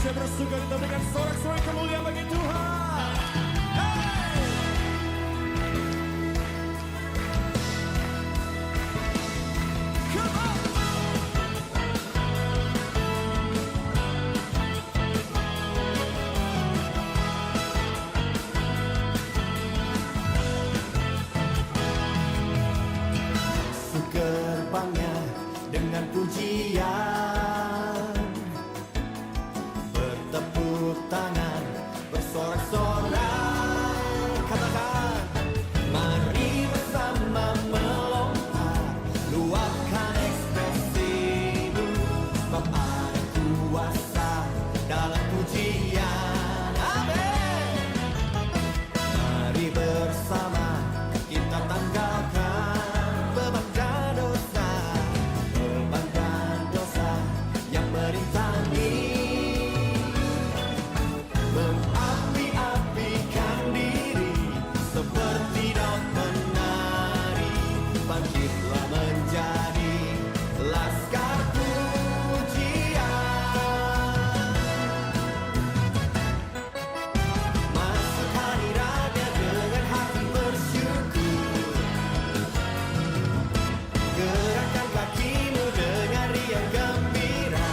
Saya bersuka kita berikan sorak-sorai kemuliaan bagi Tuhan. Hey! Come on! Gerbangnya dengan pujian, bertepuk tangan, bersorak-sorai, katakan, mari bersama melompat, luapkan ekspresimu, sebab ada kuasa dalam pujian. Amin. Mari bersama kita tanggalkan beban dosa yang merintangi, mengapi-apikan diri seperti daun menari, bangkitlah menjadi laskar pujian. Masuk hadiratnya dengan hati bersyukur, gerakkan kakimu dengan riang gembira,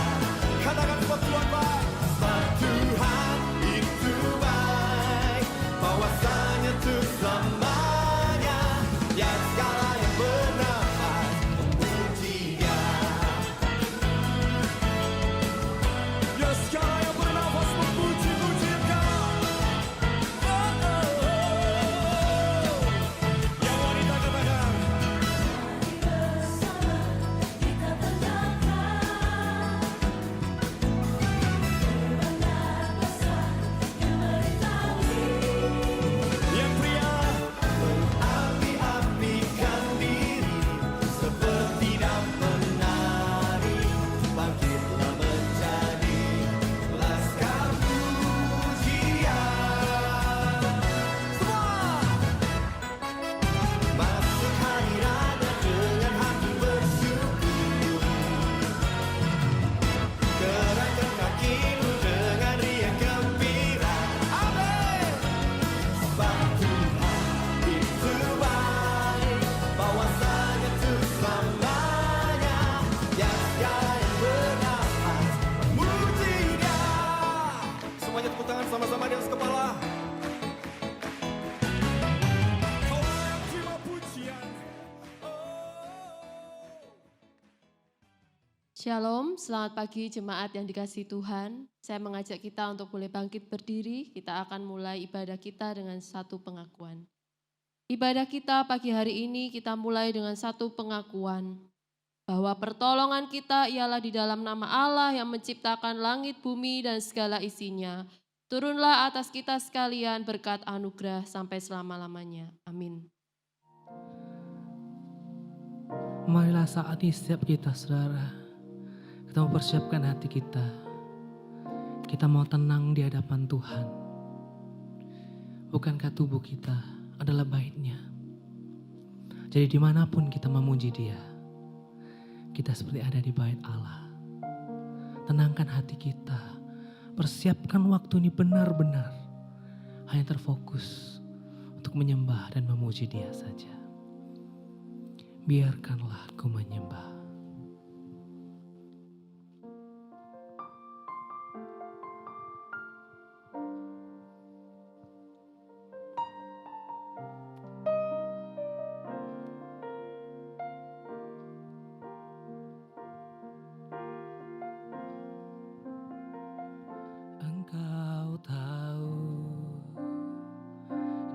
katakan sebab Tuhan baik, sebab Tuhan itu baik, bahwasanya untuk selamanya, ya segala yang bernafas memuji Dia, ya segala yang bernafas memuji-muji Dia. Yang wanita katakan, yang pria, mengapi-apikan diri seperti daun menari, bangkitlah menjadi laskar pujian. Semua masuk hadiratnya dengan hati bersyukur, gerakkan kakimu dengan riang gembira. Amin. Sebab Tuhan itu baik, bahwasanya untuk selamanya, ya segala yang bernafas memuji Dia. Semuanya tepuk tangan sama-sama di atas kepala. Kau layak terima pujian. Shalom, selamat pagi jemaat yang dikasihi Tuhan. Saya mengajak kita untuk boleh bangkit berdiri. Kita akan mulai ibadah kita dengan satu pengakuan. Ibadah kita pagi hari ini kita mulai dengan satu pengakuan bahwa pertolongan kita ialah di dalam nama Allah yang menciptakan langit, bumi, dan segala isinya. Turunlah atas kita sekalian berkat anugerah sampai selama-lamanya. Amin. Marilah saat ini setiap kita saudara, kita mau persiapkan hati kita. Kita mau tenang di hadapan Tuhan. Bukankah tubuh kita adalah baitnya? Jadi dimanapun kita memuji Dia, kita seperti ada di bait Allah. Tenangkan hati kita. Persiapkan waktu ini benar-benar hanya terfokus untuk menyembah dan memuji Dia saja. Biarkanlah aku menyembah. Engkau tahu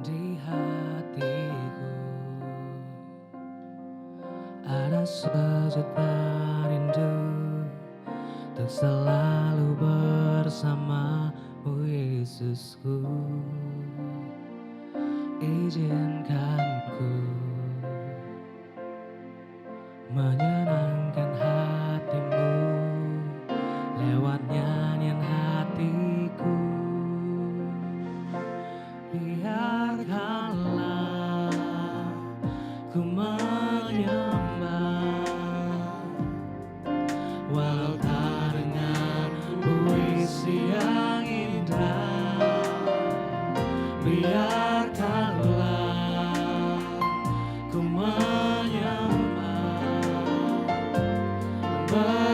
di hatiku ada sejuta rindu untuk selalu bersamamu Yesusku. Izinkan ku menyenangkan hatimu lewat nyanyian hatiku. Biarkanlah ku menyembah walau tak dengan puisi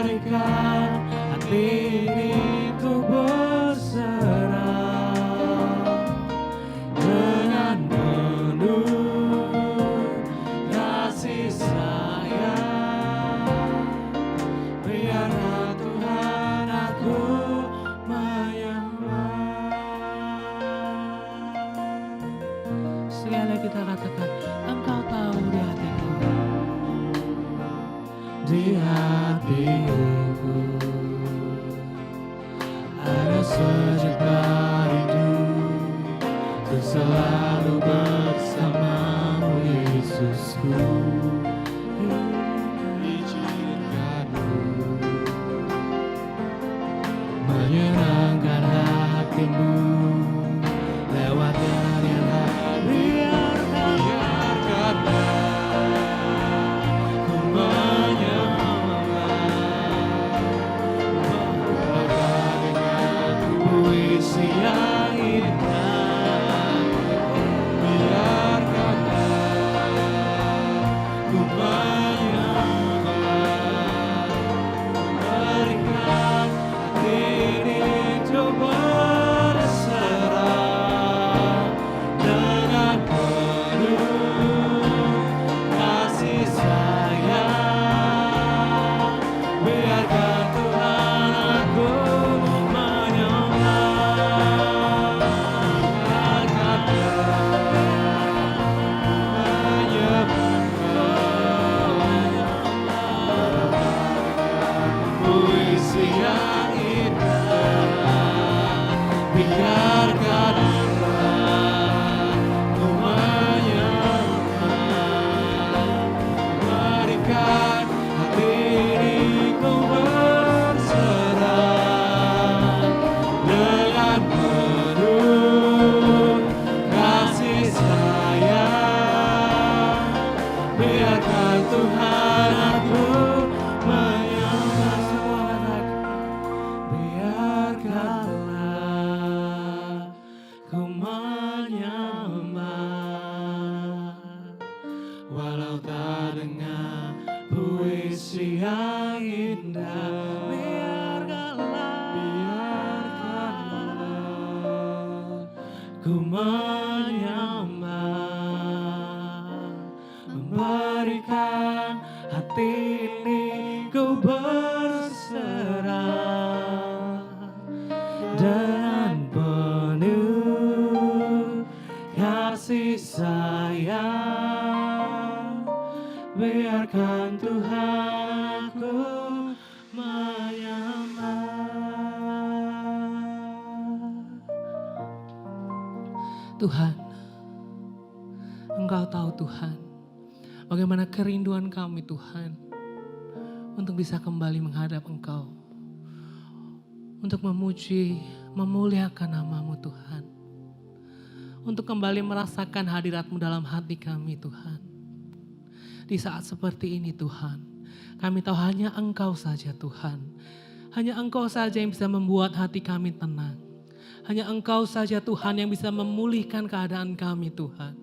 berikan hati ini ku berserah dengan penuh kasih sayang. Biarlah Tuhan aku menyembah. Sekali kita katakan, Engkau tahu di hatiku, di hatiku ada sejuta rindu untuk selalu bersamamu, Yesusku. Izinkanku menyenangkan hatimu lewat nyanyian hati. Biarkanlah ku menyembah puisi yang indah. Biarkanlah ku menyembah, berikan diri untuk berserah dengan penuh kasih sayang. Biarkan Tuhan aku menyembah. Puisi yang indah, biarkanlah ku menyembah, berikan hati ini ku berserah dengan penuh kasih sayang. Biarkan Tuhan aku menyembah. Semua katakan, biarkanlah ku menyembah, walau tak dengar puisi yang indah. Biarkanlah ku menyembah, memberikan hati ini ku berserah dengan penuh kasih sayang. Biarkan Tuhan ku menyembah. Tuhan, Engkau tahu Tuhan, bagaimana kerinduan kami Tuhan untuk bisa kembali menghadap Engkau, untuk memuji, memuliakan nama-Mu Tuhan, untuk kembali merasakan hadirat-Mu dalam hati kami Tuhan. Di saat seperti ini Tuhan, kami tahu hanya Engkau saja Tuhan, hanya Engkau saja yang bisa membuat hati kami tenang, hanya Engkau saja Tuhan yang bisa memulihkan keadaan kami Tuhan.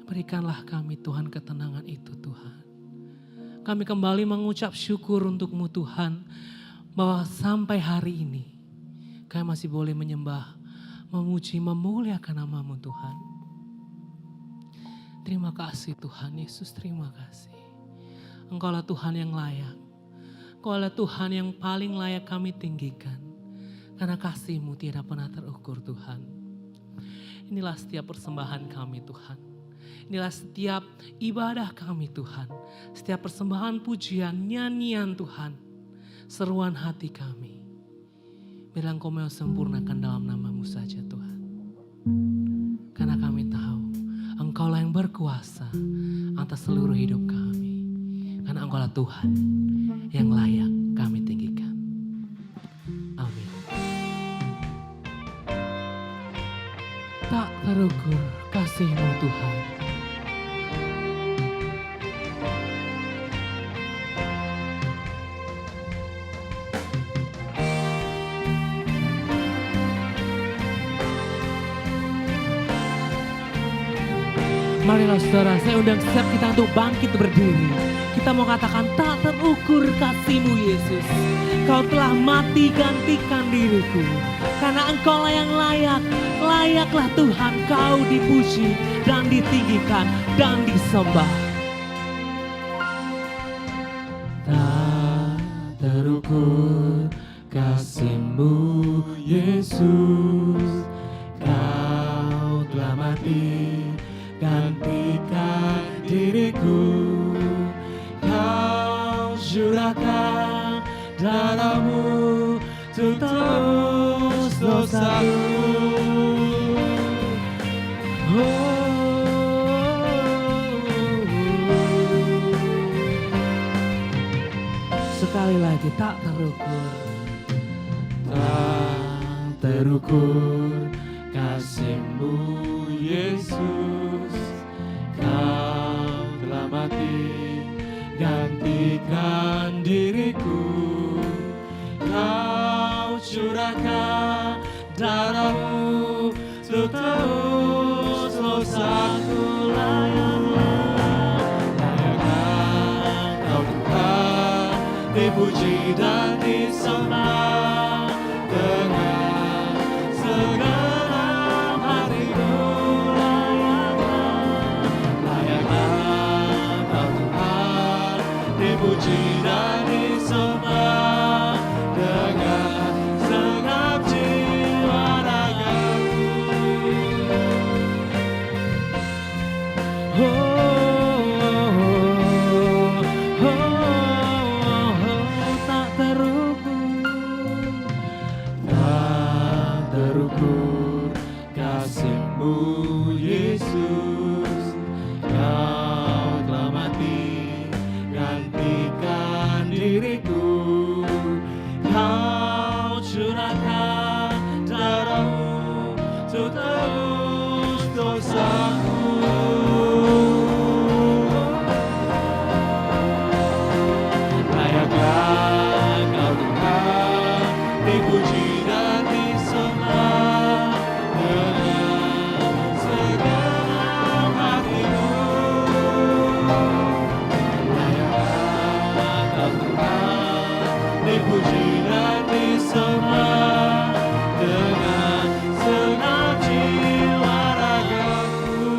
Berikanlah kami Tuhan ketenangan itu Tuhan. Kami kembali mengucap syukur untuk-Mu Tuhan, bahwa sampai hari ini kami masih boleh menyembah, memuji, memuliakan nama-Mu Tuhan. Terima kasih Tuhan Yesus, terima kasih. Engkaulah Tuhan yang layak. Engkaulah Tuhan yang paling layak kami tinggikan. Karena kasih-Mu tidak pernah terukur Tuhan. Inilah setiap persembahan kami Tuhan. Inilah setiap ibadah kami Tuhan. Setiap persembahan pujian, nyanyian Tuhan. Seruan hati kami. Biarlah Engkau mau sempurnakan dalam nama-Mu saja Tuhan. Karena kami tahu Engkaulah yang berkuasa atas seluruh hidup kami. Karena Engkaulah Tuhan yang layak kami tinggikan. Amin. Tak terukur kasih-Mu Tuhan. Marilah saudara, saya undang setiap kita untuk bangkit berdiri. Kita mau katakan tak terukur kasih-Mu Yesus. Kau telah mati gantikan diriku. Karena Engkaulah yang layak. Layaklah Tuhan Kau dipuji dan ditinggikan dan disembah. Tak terukur kasih-Mu Yesus. Kau telah mati gantikan diriku. Kau curahkan darah-Mu untuk tebus dosaku. Sekali lagi, tak terukur. Tak terukur kasih-Mu Yesus. Kau telah mati gantikan diriku. Kau curahkan darah-Mu untuk tebus dosaku. Layaklah Kau Tuhan dipuji dan disembah dengan segenap hatiku. Layaklah Kau Tuhan dipuji dan disembah dengan segenap jiwa ragaku. Tak terukur kasih-Mu Yesus. Kau telah mati gantikan diriku. Kau curahkan darah-Mu untuk tebus dosaku. Layaklah Kau Tuhan dipuji dan disembah dengan segenap hatiku. Layaklah Kau Tuhan dipuji dan disembah dengan segenap jiwa ragaku.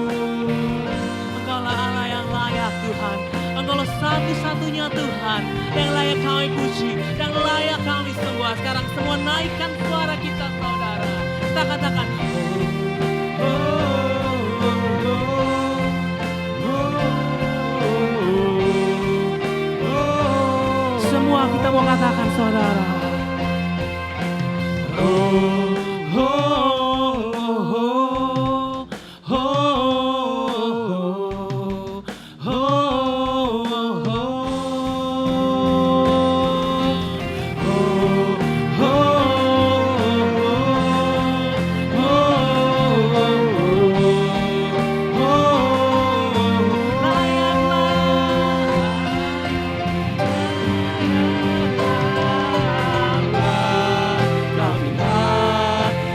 Engkaulah Allah yang layak Tuhan. Engkaulah satu-satunya Tuhan yang layak Kami puji, yang layak Kami sembah. Sekarang semua naikkan suara kita saudara. Kita katakan semua kita mau katakan saudara.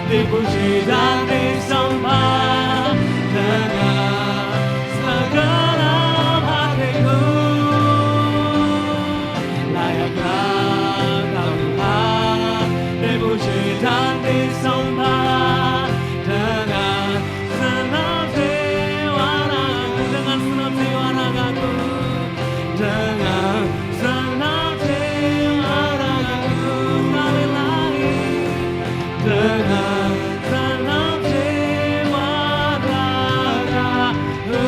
Dipuji dan disembah dengan segenap hatiku. Layaklah Kau Tuhan dipuji dan disembah dengan segenap jiwa ragaku. Dengan segenap jiwa ragaku. Dengan segenap jiwa ragaku. Sekali lagi dengan segenap jiwa ragaku.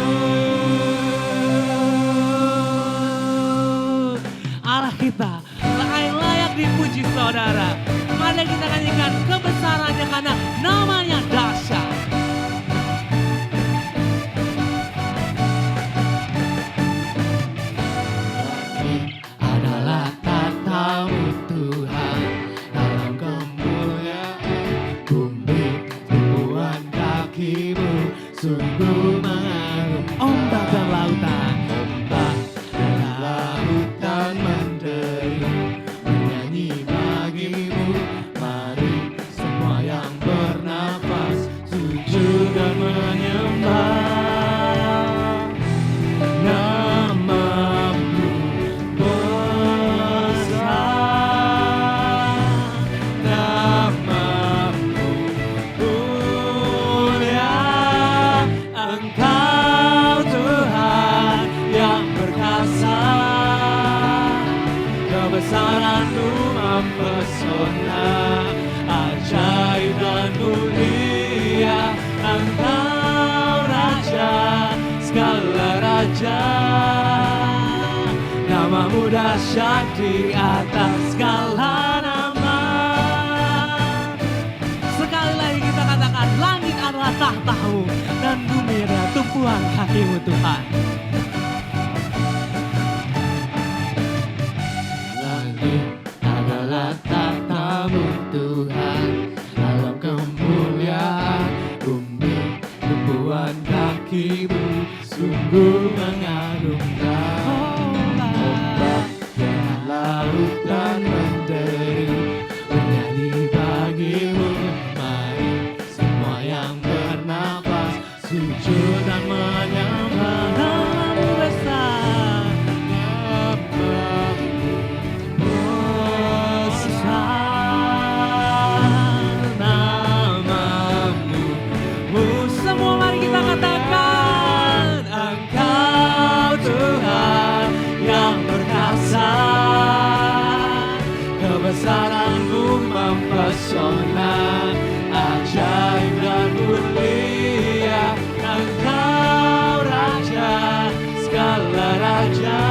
Allah kita layak dipuji saudara. Mari kita nyanyikan kebesarannya karena namanya dahsyat. Adalah tatamu Tuhan dalam kemuliaan bumi, tumbuhan kaki-Mu sungguh mengagum. Ombak dan lautan, ombak dan lautan menderu menyanyi bagi-Mu. Mari semua yang bernafas berkasa, kebesaran-Mu mempesona, ajaib dan mulia, Engkau Raja, segala raja. Nama-Mu dahsyat di atas segala nama. Sekali lagi kita katakan, langit adalah tahta-Mu dan bumi adalah tumpuan kaki-Mu Tuhan. Langit adalah tahta-Mu Tuhan, alam kemuliaan, bumi tumpuan kaki-Mu, sungguh mengagumkan. Laut dan menderu bernyanyi bagi-Mu, mari semua yang bernafas sujud dan menyembah Nama-Mu besar, Nama-Mu. Semua mari kita katakan, Engkau Tuhan yang berkasa, kebesaran-Mu mempesona, ajaib dan mulia, Engkau Raja, segala raja.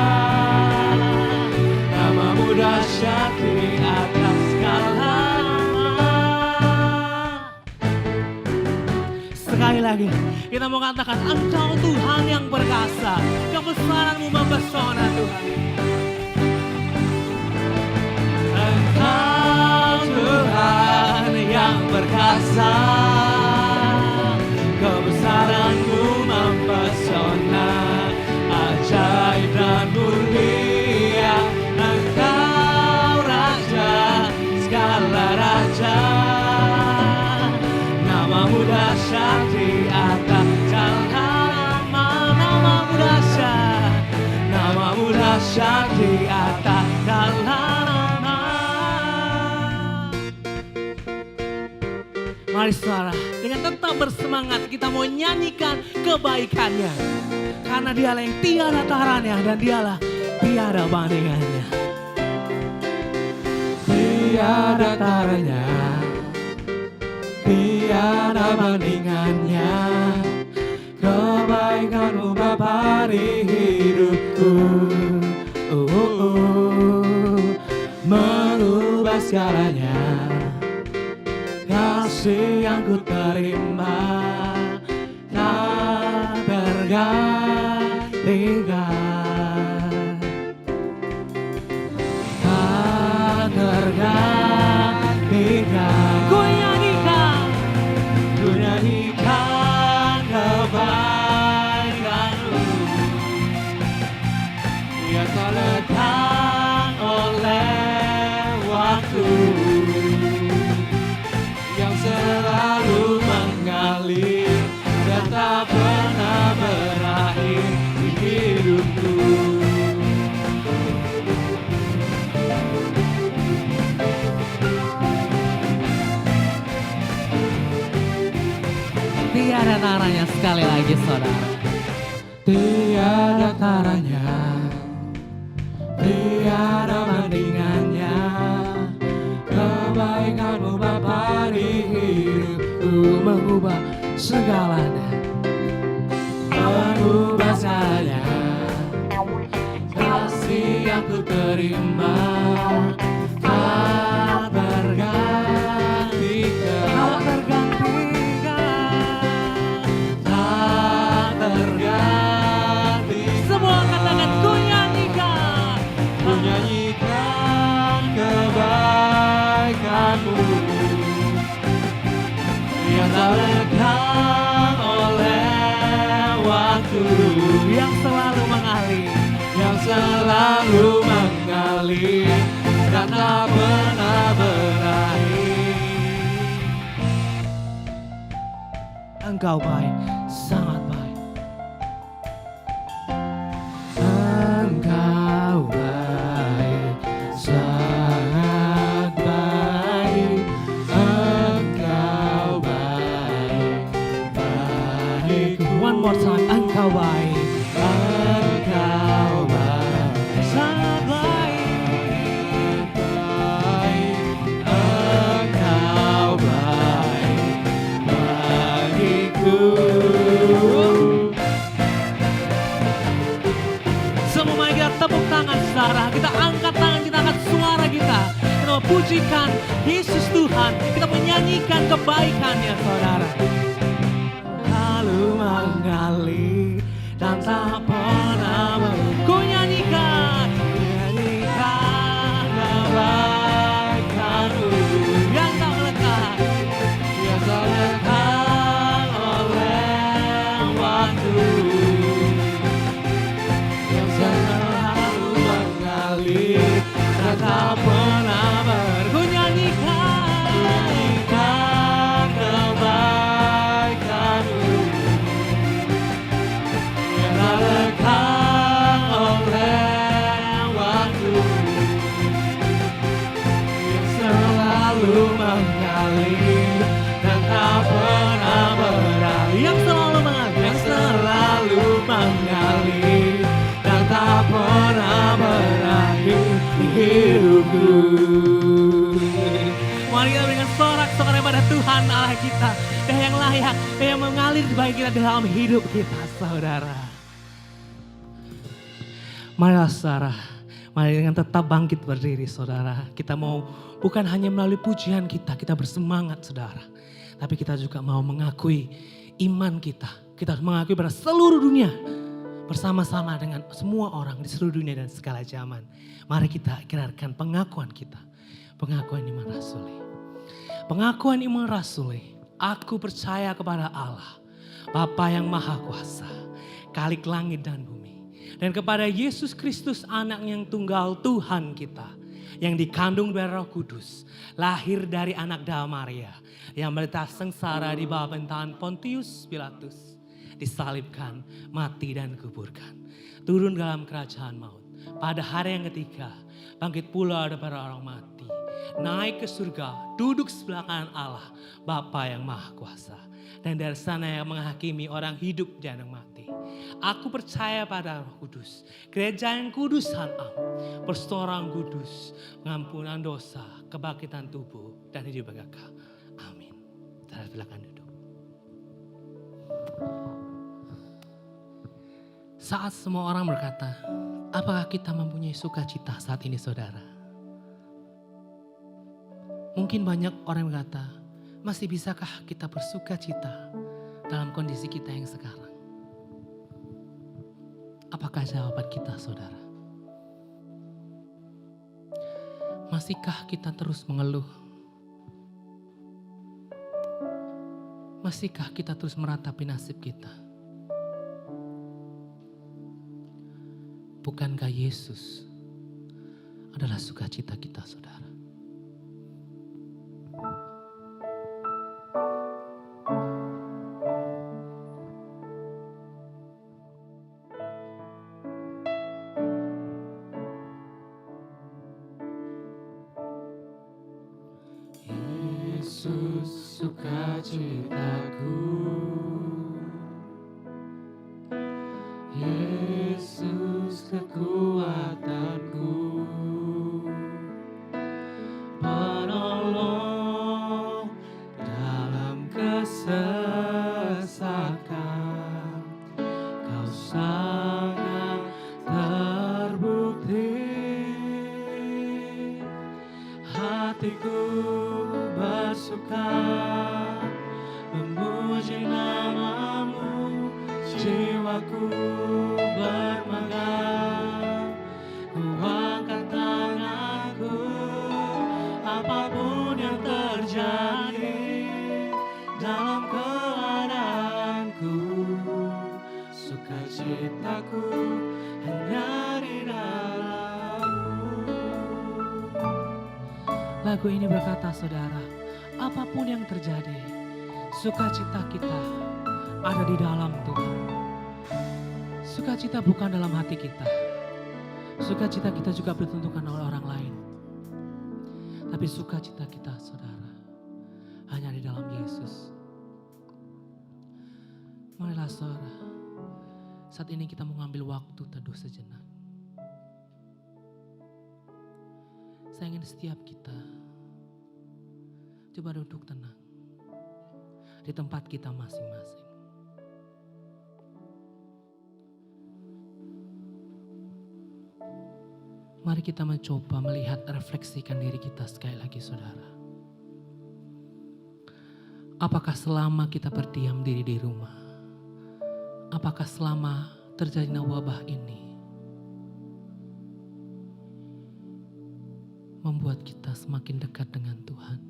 Nama-Mu dahsyat di atas segala nama. Sekali lagi kita mau katakan, Engkau Tuhan yang berkasa, kebesaran-Mu mempesona Tuhan. Engkau Tuhan yang berkasa, kebesaran-Mu mempesona, ajaib dan mulia, Engkau Raja, segala raja. Nama-Mu dahsyat di atas segala nama. Nama-Mu dahsyat, Nama-Mu dahsyat di atas segala nama. Mari saudara, dengan tetap bersemangat kita mau nyanyikan kebaikan-Nya, karena Dialah yang tiada taranya dan Dialah tiada bandingannya. Tiada taranya, tiada bandingannya, kebaikan-Mu Bapa di hidupku, mengubah segalanya. Kasih yang ku terima tak tergantikan, tak tergantikan. Ku nyanyikan kebaikan-Mu yang tak lekang oleh waktu, yang selalu mengalir dan tak pernah berakhir di hidupku. Tiada taranya, sekali lagi saudara. Tiada taranya, tiada bandingannya, kebaikan-Mu Bapa di hidupku, mengubah segalanya, mengubah segalanya. Kasih yang ku terima tak tergantikan, tak tergantikan. Semua katakan, ku nyanyikan kebaikan-Mu yang tak lekang oleh waktu, yang selalu mengalir, dan tak pernah berakhir. Engkau baik, sangat baik. Engkau baik, sangat baik. Engkau baik, baik. One more time, Engkau baik, Engkau baik. tepuk tangan saudara. Kita angkat tangan, kita angkat suara kita. Kita pujikan Yesus Tuhan. Kita menyanyikan kebaikannya saudara. Lalu mengalir dan tak pernah ku nyanyikan kebaikanmu yang tak melekat, yang tak lekang oleh waktu, yang selalu mengalir dan tak pernah ku nyanyikan kebaikanmu yang tak lekang oleh waktu, yang selalu mengalir dan tak pernah berakhir, yang selalu mengalir dan tak pernah berakhir di hidupku. Mari kita berikan sorak-sorai pada Tuhan Allah kita, yang layak, yang mengalir bagi kita dalam hidup kita saudara. Marilah saudara, mari dengan tetap bangkit berdiri saudara. Kita mau bukan hanya melalui pujian kita bersemangat saudara. Tapi kita juga mau mengakui iman kita. Kita harus mengakui pada seluruh dunia. Bersama-sama dengan semua orang di seluruh dunia dan segala zaman. Mari kita ikrarkan pengakuan kita. Pengakuan iman rasuli. Pengakuan iman rasuli. Aku percaya kepada Allah, Bapa yang Maha Kuasa, Khalik langit dan bumi. Dan kepada Yesus Kristus anak yang tunggal Tuhan kita. Yang dikandung dari Roh Kudus. Lahir dari anak Dao Maria. Yang menderita sengsara di bawah pemerintahan Pontius Pilatus. Disalibkan, mati dan kuburkan. Turun dalam kerajaan maut. Pada hari yang ketiga, bangkit pula daripada orang mati. Naik ke surga, duduk sebelah kanan Allah, Bapa yang Maha Kuasa. Dan dari sana yang menghakimi orang hidup dan yang mati. Aku percaya pada Roh Kudus, gereja yang kudus dan am, persetujuan kudus, pengampunan dosa, kebangkitan tubuh, dan hidup kekal. Amin. Silakan duduk. Saat semua orang berkata, apakah kita mempunyai sukacita saat ini saudara? Mungkin banyak orang yang berkata, masih bisakah kita bersukacita dalam kondisi kita yang sekarang? Apakah jawaban kita saudara? Masihkah kita terus mengeluh? Masihkah kita terus meratapi nasib kita? Bukankah Yesus adalah sukacita kita saudara? Yesus sukacitaku, Yesus kekuatanku, penolong dalam kesesakan, kau sangat terbukti, hatiku bersuka memuji namamu, jiwaku bermegah, ku angkat tanganku, apapun yang terjadi dalam keadaanku, sukacitaku hanya di dalam-Mu. Lagu ini berkata saudara, apapun yang terjadi, sukacita kita ada di dalam Tuhan. Sukacita bukan dalam hati kita. Sukacita kita juga ditentukan oleh orang lain. Tapi sukacita kita saudara, hanya di dalam Yesus. Marilah saudara, saat ini kita mengambil waktu teduh sejenak. Saya ingin setiap kita coba duduk tenang di tempat kita masing-masing. Mari kita mencoba melihat, refleksikan diri kita sekali lagi saudara. Apakah selama kita berdiam diri di rumah, apakah selama terjadinya wabah ini membuat kita semakin dekat dengan Tuhan?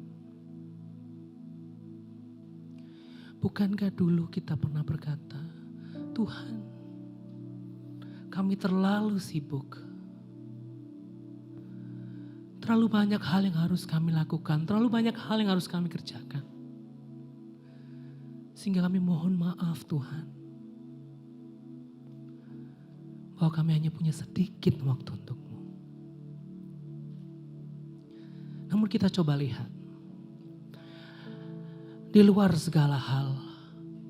Bukankah dulu kita pernah berkata, Tuhan, kami terlalu sibuk. Terlalu banyak hal yang harus kami lakukan, terlalu banyak hal yang harus kami kerjakan. Sehingga kami mohon maaf Tuhan, bahwa kami hanya punya sedikit waktu untuk-Mu. Namun kita coba lihat, di luar segala hal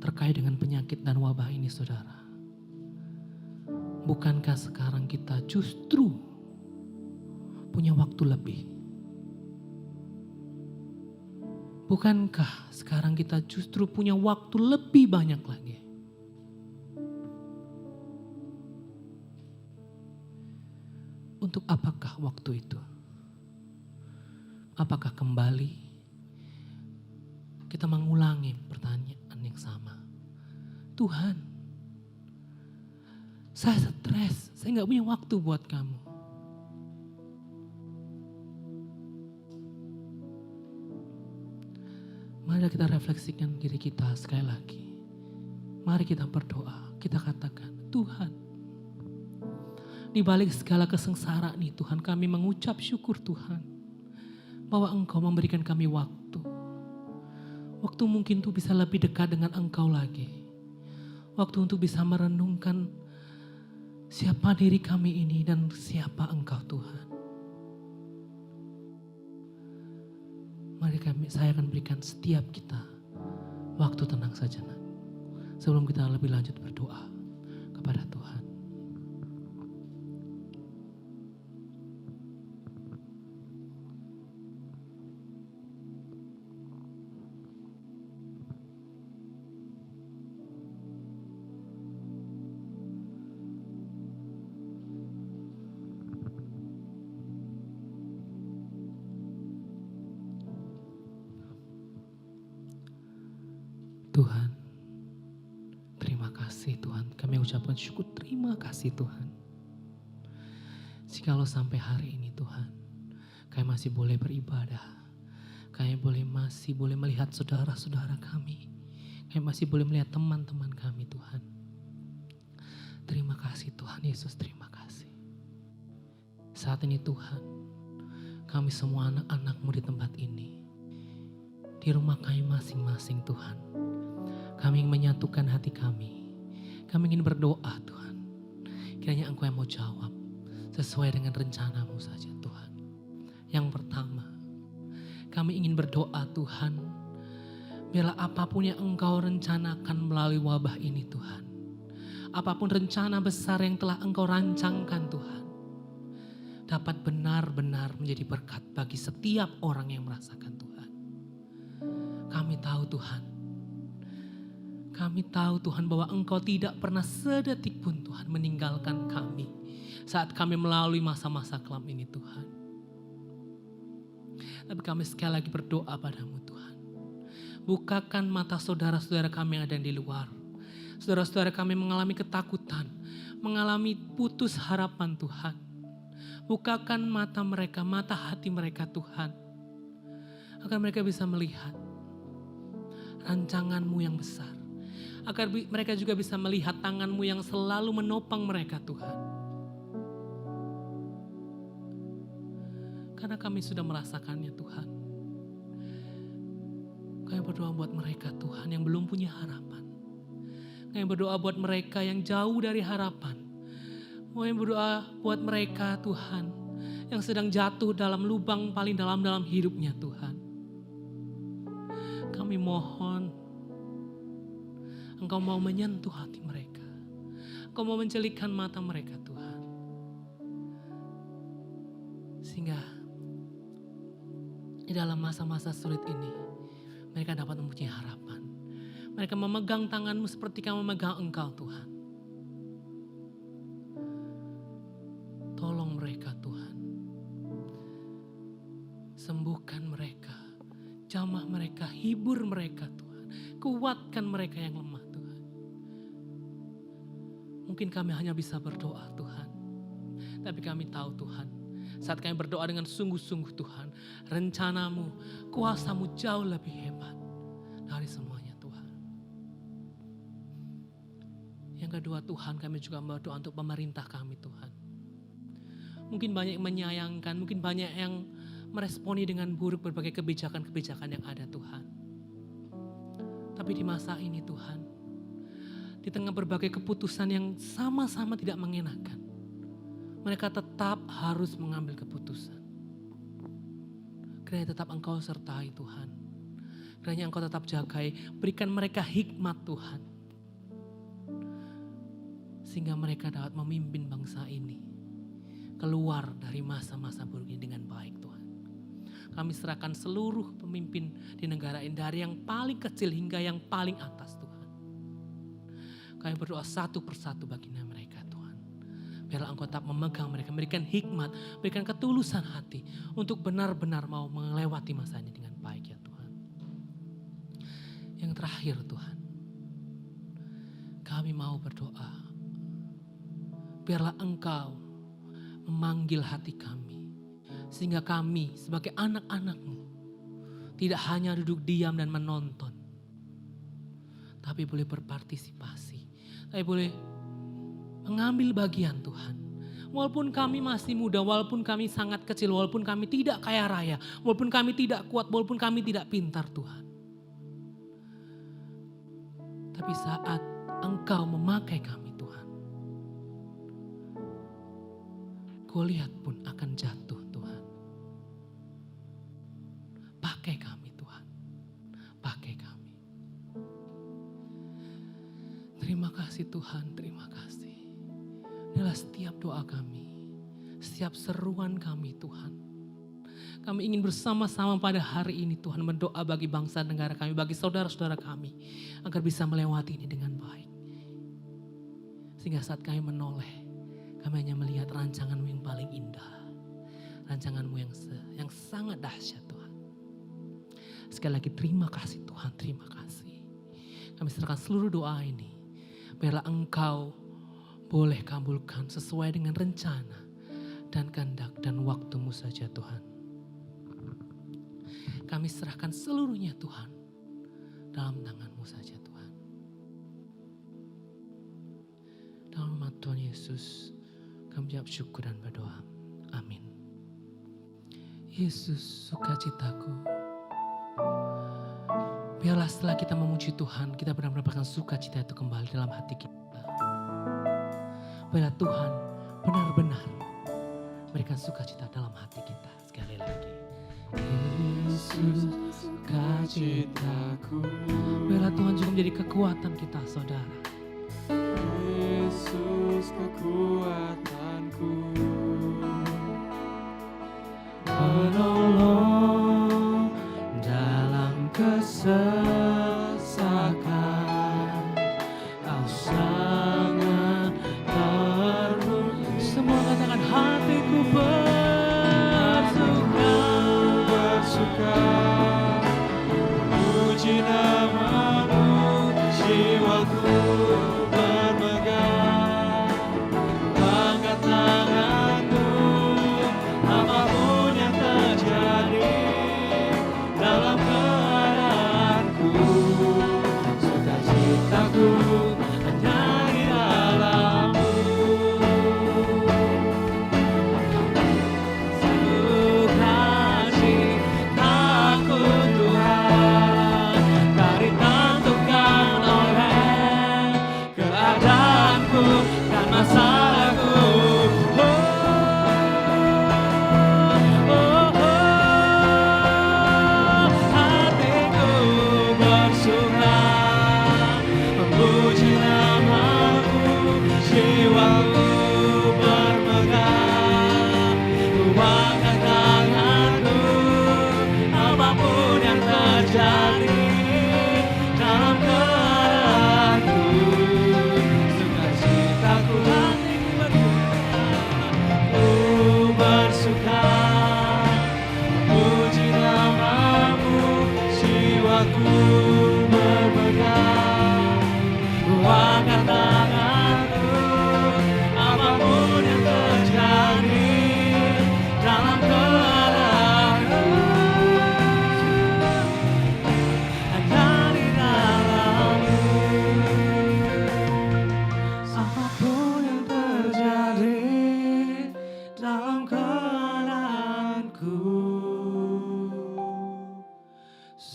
terkait dengan penyakit dan wabah ini saudara, bukankah sekarang kita justru punya waktu lebih? Bukankah sekarang kita justru punya waktu lebih banyak lagi? Untuk apakah waktu itu? Apakah kembali kita mengulangi pertanyaan yang sama? Tuhan, saya stres, saya gak punya waktu buat kamu. Mari kita refleksikan diri kita sekali lagi. Mari kita berdoa, kita katakan, Tuhan, di balik segala kesengsaraan ini Tuhan, kami mengucap syukur Tuhan, bahwa Engkau memberikan kami waktu. Waktu mungkin untuk bisa lebih dekat dengan Engkau lagi. Waktu untuk bisa merenungkan siapa diri kami ini dan siapa Engkau Tuhan. Mari saya akan berikan setiap kita waktu tenang sejenak. Sebelum kita lebih lanjut berdoa kepada Tuhan. Tuhan, terima kasih Tuhan. Kami ucapkan syukur, terima kasih Tuhan. Jikalau sampai hari ini Tuhan, kami masih boleh beribadah. Kami masih boleh melihat saudara-saudara kami. Kami masih boleh melihat teman-teman kami Tuhan. Terima kasih Tuhan Yesus, terima kasih. Saat ini Tuhan, kami semua anak-anak-Mu di tempat ini, di rumah kami masing-masing Tuhan, kami ingin menyatukan hati kami. Kami ingin berdoa Tuhan. Kiranya Engkau yang mau jawab sesuai dengan rencana-Mu saja Tuhan. Yang pertama, kami ingin berdoa Tuhan. Biarlah apapun yang Engkau rencanakan melalui wabah ini Tuhan. Apapun rencana besar yang telah Engkau rancangkan Tuhan, dapat benar-benar menjadi berkat bagi setiap orang yang merasakan Tuhan. Kami tahu Tuhan. Kami tahu Tuhan bahwa Engkau tidak pernah sedetik pun Tuhan meninggalkan kami saat kami melalui masa-masa kelam ini Tuhan. Tapi kami sekali lagi berdoa padamu Tuhan. Bukakan mata saudara-saudara kami yang ada di luar. Saudara-saudara kami mengalami ketakutan, mengalami putus harapan Tuhan. Bukakan mata mereka, mata hati mereka Tuhan. Agar mereka bisa melihat rancangan-Mu yang besar. Agar mereka juga bisa melihat tangan-Mu yang selalu menopang mereka Tuhan. Karena kami sudah merasakannya Tuhan. Kami berdoa buat mereka Tuhan yang belum punya harapan. Kami berdoa buat mereka yang jauh dari harapan. Kami berdoa buat mereka Tuhan yang sedang jatuh dalam lubang paling dalam hidupnya Tuhan. Kami mohon Engkau mau menyentuh hati mereka. Engkau mau mencelikkan mata mereka Tuhan. Sehingga di dalam masa-masa sulit ini mereka dapat mempunyai harapan. Mereka memegang tangan-Mu seperti kami memegang Engkau Tuhan. Tolong mereka mereka Tuhan. Sembuhkan mereka, jamah mereka, hibur mereka Tuhan. Kuatkan mereka yang lemah Tuhan. Mungkin kami hanya bisa berdoa Tuhan. Tapi kami tahu Tuhan, saat kami berdoa dengan sungguh-sungguh Tuhan, rencanamu, kuasamu jauh lebih hebat dari semuanya Tuhan. Yang kedua Tuhan, kami juga berdoa untuk pemerintah kami Tuhan. Mungkin banyak yang menyayangkan, mungkin banyak yang meresponi dengan buruk berbagai kebijakan-kebijakan yang ada Tuhan. Tapi di masa ini Tuhan, di tengah berbagai keputusan yang sama-sama tidak mengenakan, mereka tetap harus mengambil keputusan. Kiranya tetap Engkau sertai Tuhan. Kiranya Engkau tetap jagai, berikan mereka hikmat Tuhan. Sehingga mereka dapat memimpin bangsa ini keluar dari masa-masa buruk ini dengan baik Tuhan. Kami serahkan seluruh pemimpin di negara ini dari yang paling kecil hingga yang paling atas Tuhan. Kami berdoa satu persatu baginda mereka Tuhan. Biarlah Engkau tetap memegang mereka, memberikan hikmat, berikan ketulusan hati untuk benar-benar mau melewati masa ini dengan baik ya Tuhan. Yang terakhir Tuhan, kami mau berdoa. Biarlah Engkau memanggil hati kami. Sehingga kami sebagai anak-anak-Mu tidak hanya duduk diam dan menonton. Tapi boleh berpartisipasi. Tapi boleh mengambil bagian Tuhan. Walaupun kami masih muda, walaupun kami sangat kecil, walaupun kami tidak kaya raya, walaupun kami tidak kuat, walaupun kami tidak pintar Tuhan. Tapi saat Engkau memakai kami Tuhan, Goliat pun akan jatuh Tuhan. Pakai kami Tuhan, pakai kami. Terima kasih Tuhan, terima kasih. Inilah setiap doa kami, setiap seruan kami Tuhan. Kami ingin bersama-sama pada hari ini Tuhan berdoa bagi bangsa negara kami, bagi saudara-saudara kami. Agar bisa melewati ini dengan baik. Sehingga saat kami menoleh, kami hanya melihat rancangan-Mu yang paling indah. Rancangan-Mu yang sangat dahsyat Tuhan. Sekali lagi terima kasih Tuhan, terima kasih. Kami serahkan seluruh doa ini. Biarlah Engkau boleh kabulkan sesuai dengan rencana dan kehendak dan waktu-Mu saja Tuhan. Kami serahkan seluruhnya Tuhan dalam tangan-Mu saja Tuhan. Dalam nama Tuhan Yesus, kami jawab syukur dan berdoa. Amin. Yesus, sukacitaku. Biarlah setelah kita memuji Tuhan, kita benar-benar mendapatkan sukacita itu kembali dalam hati kita. Biarlah Tuhan benar-benar berikan sukacita dalam hati kita. Sekali lagi. Yesus, sukacitaku. Biarlah Tuhan juga menjadi kekuatan kita, saudara. Yesus kekuatanku, penolong dalam kesesakan. Kau sangat terpuji. Semua katakan hatiku bersuka, puji nama-Mu, jiwaku bermegah. Angkat tanganku, apapun yang terjadi.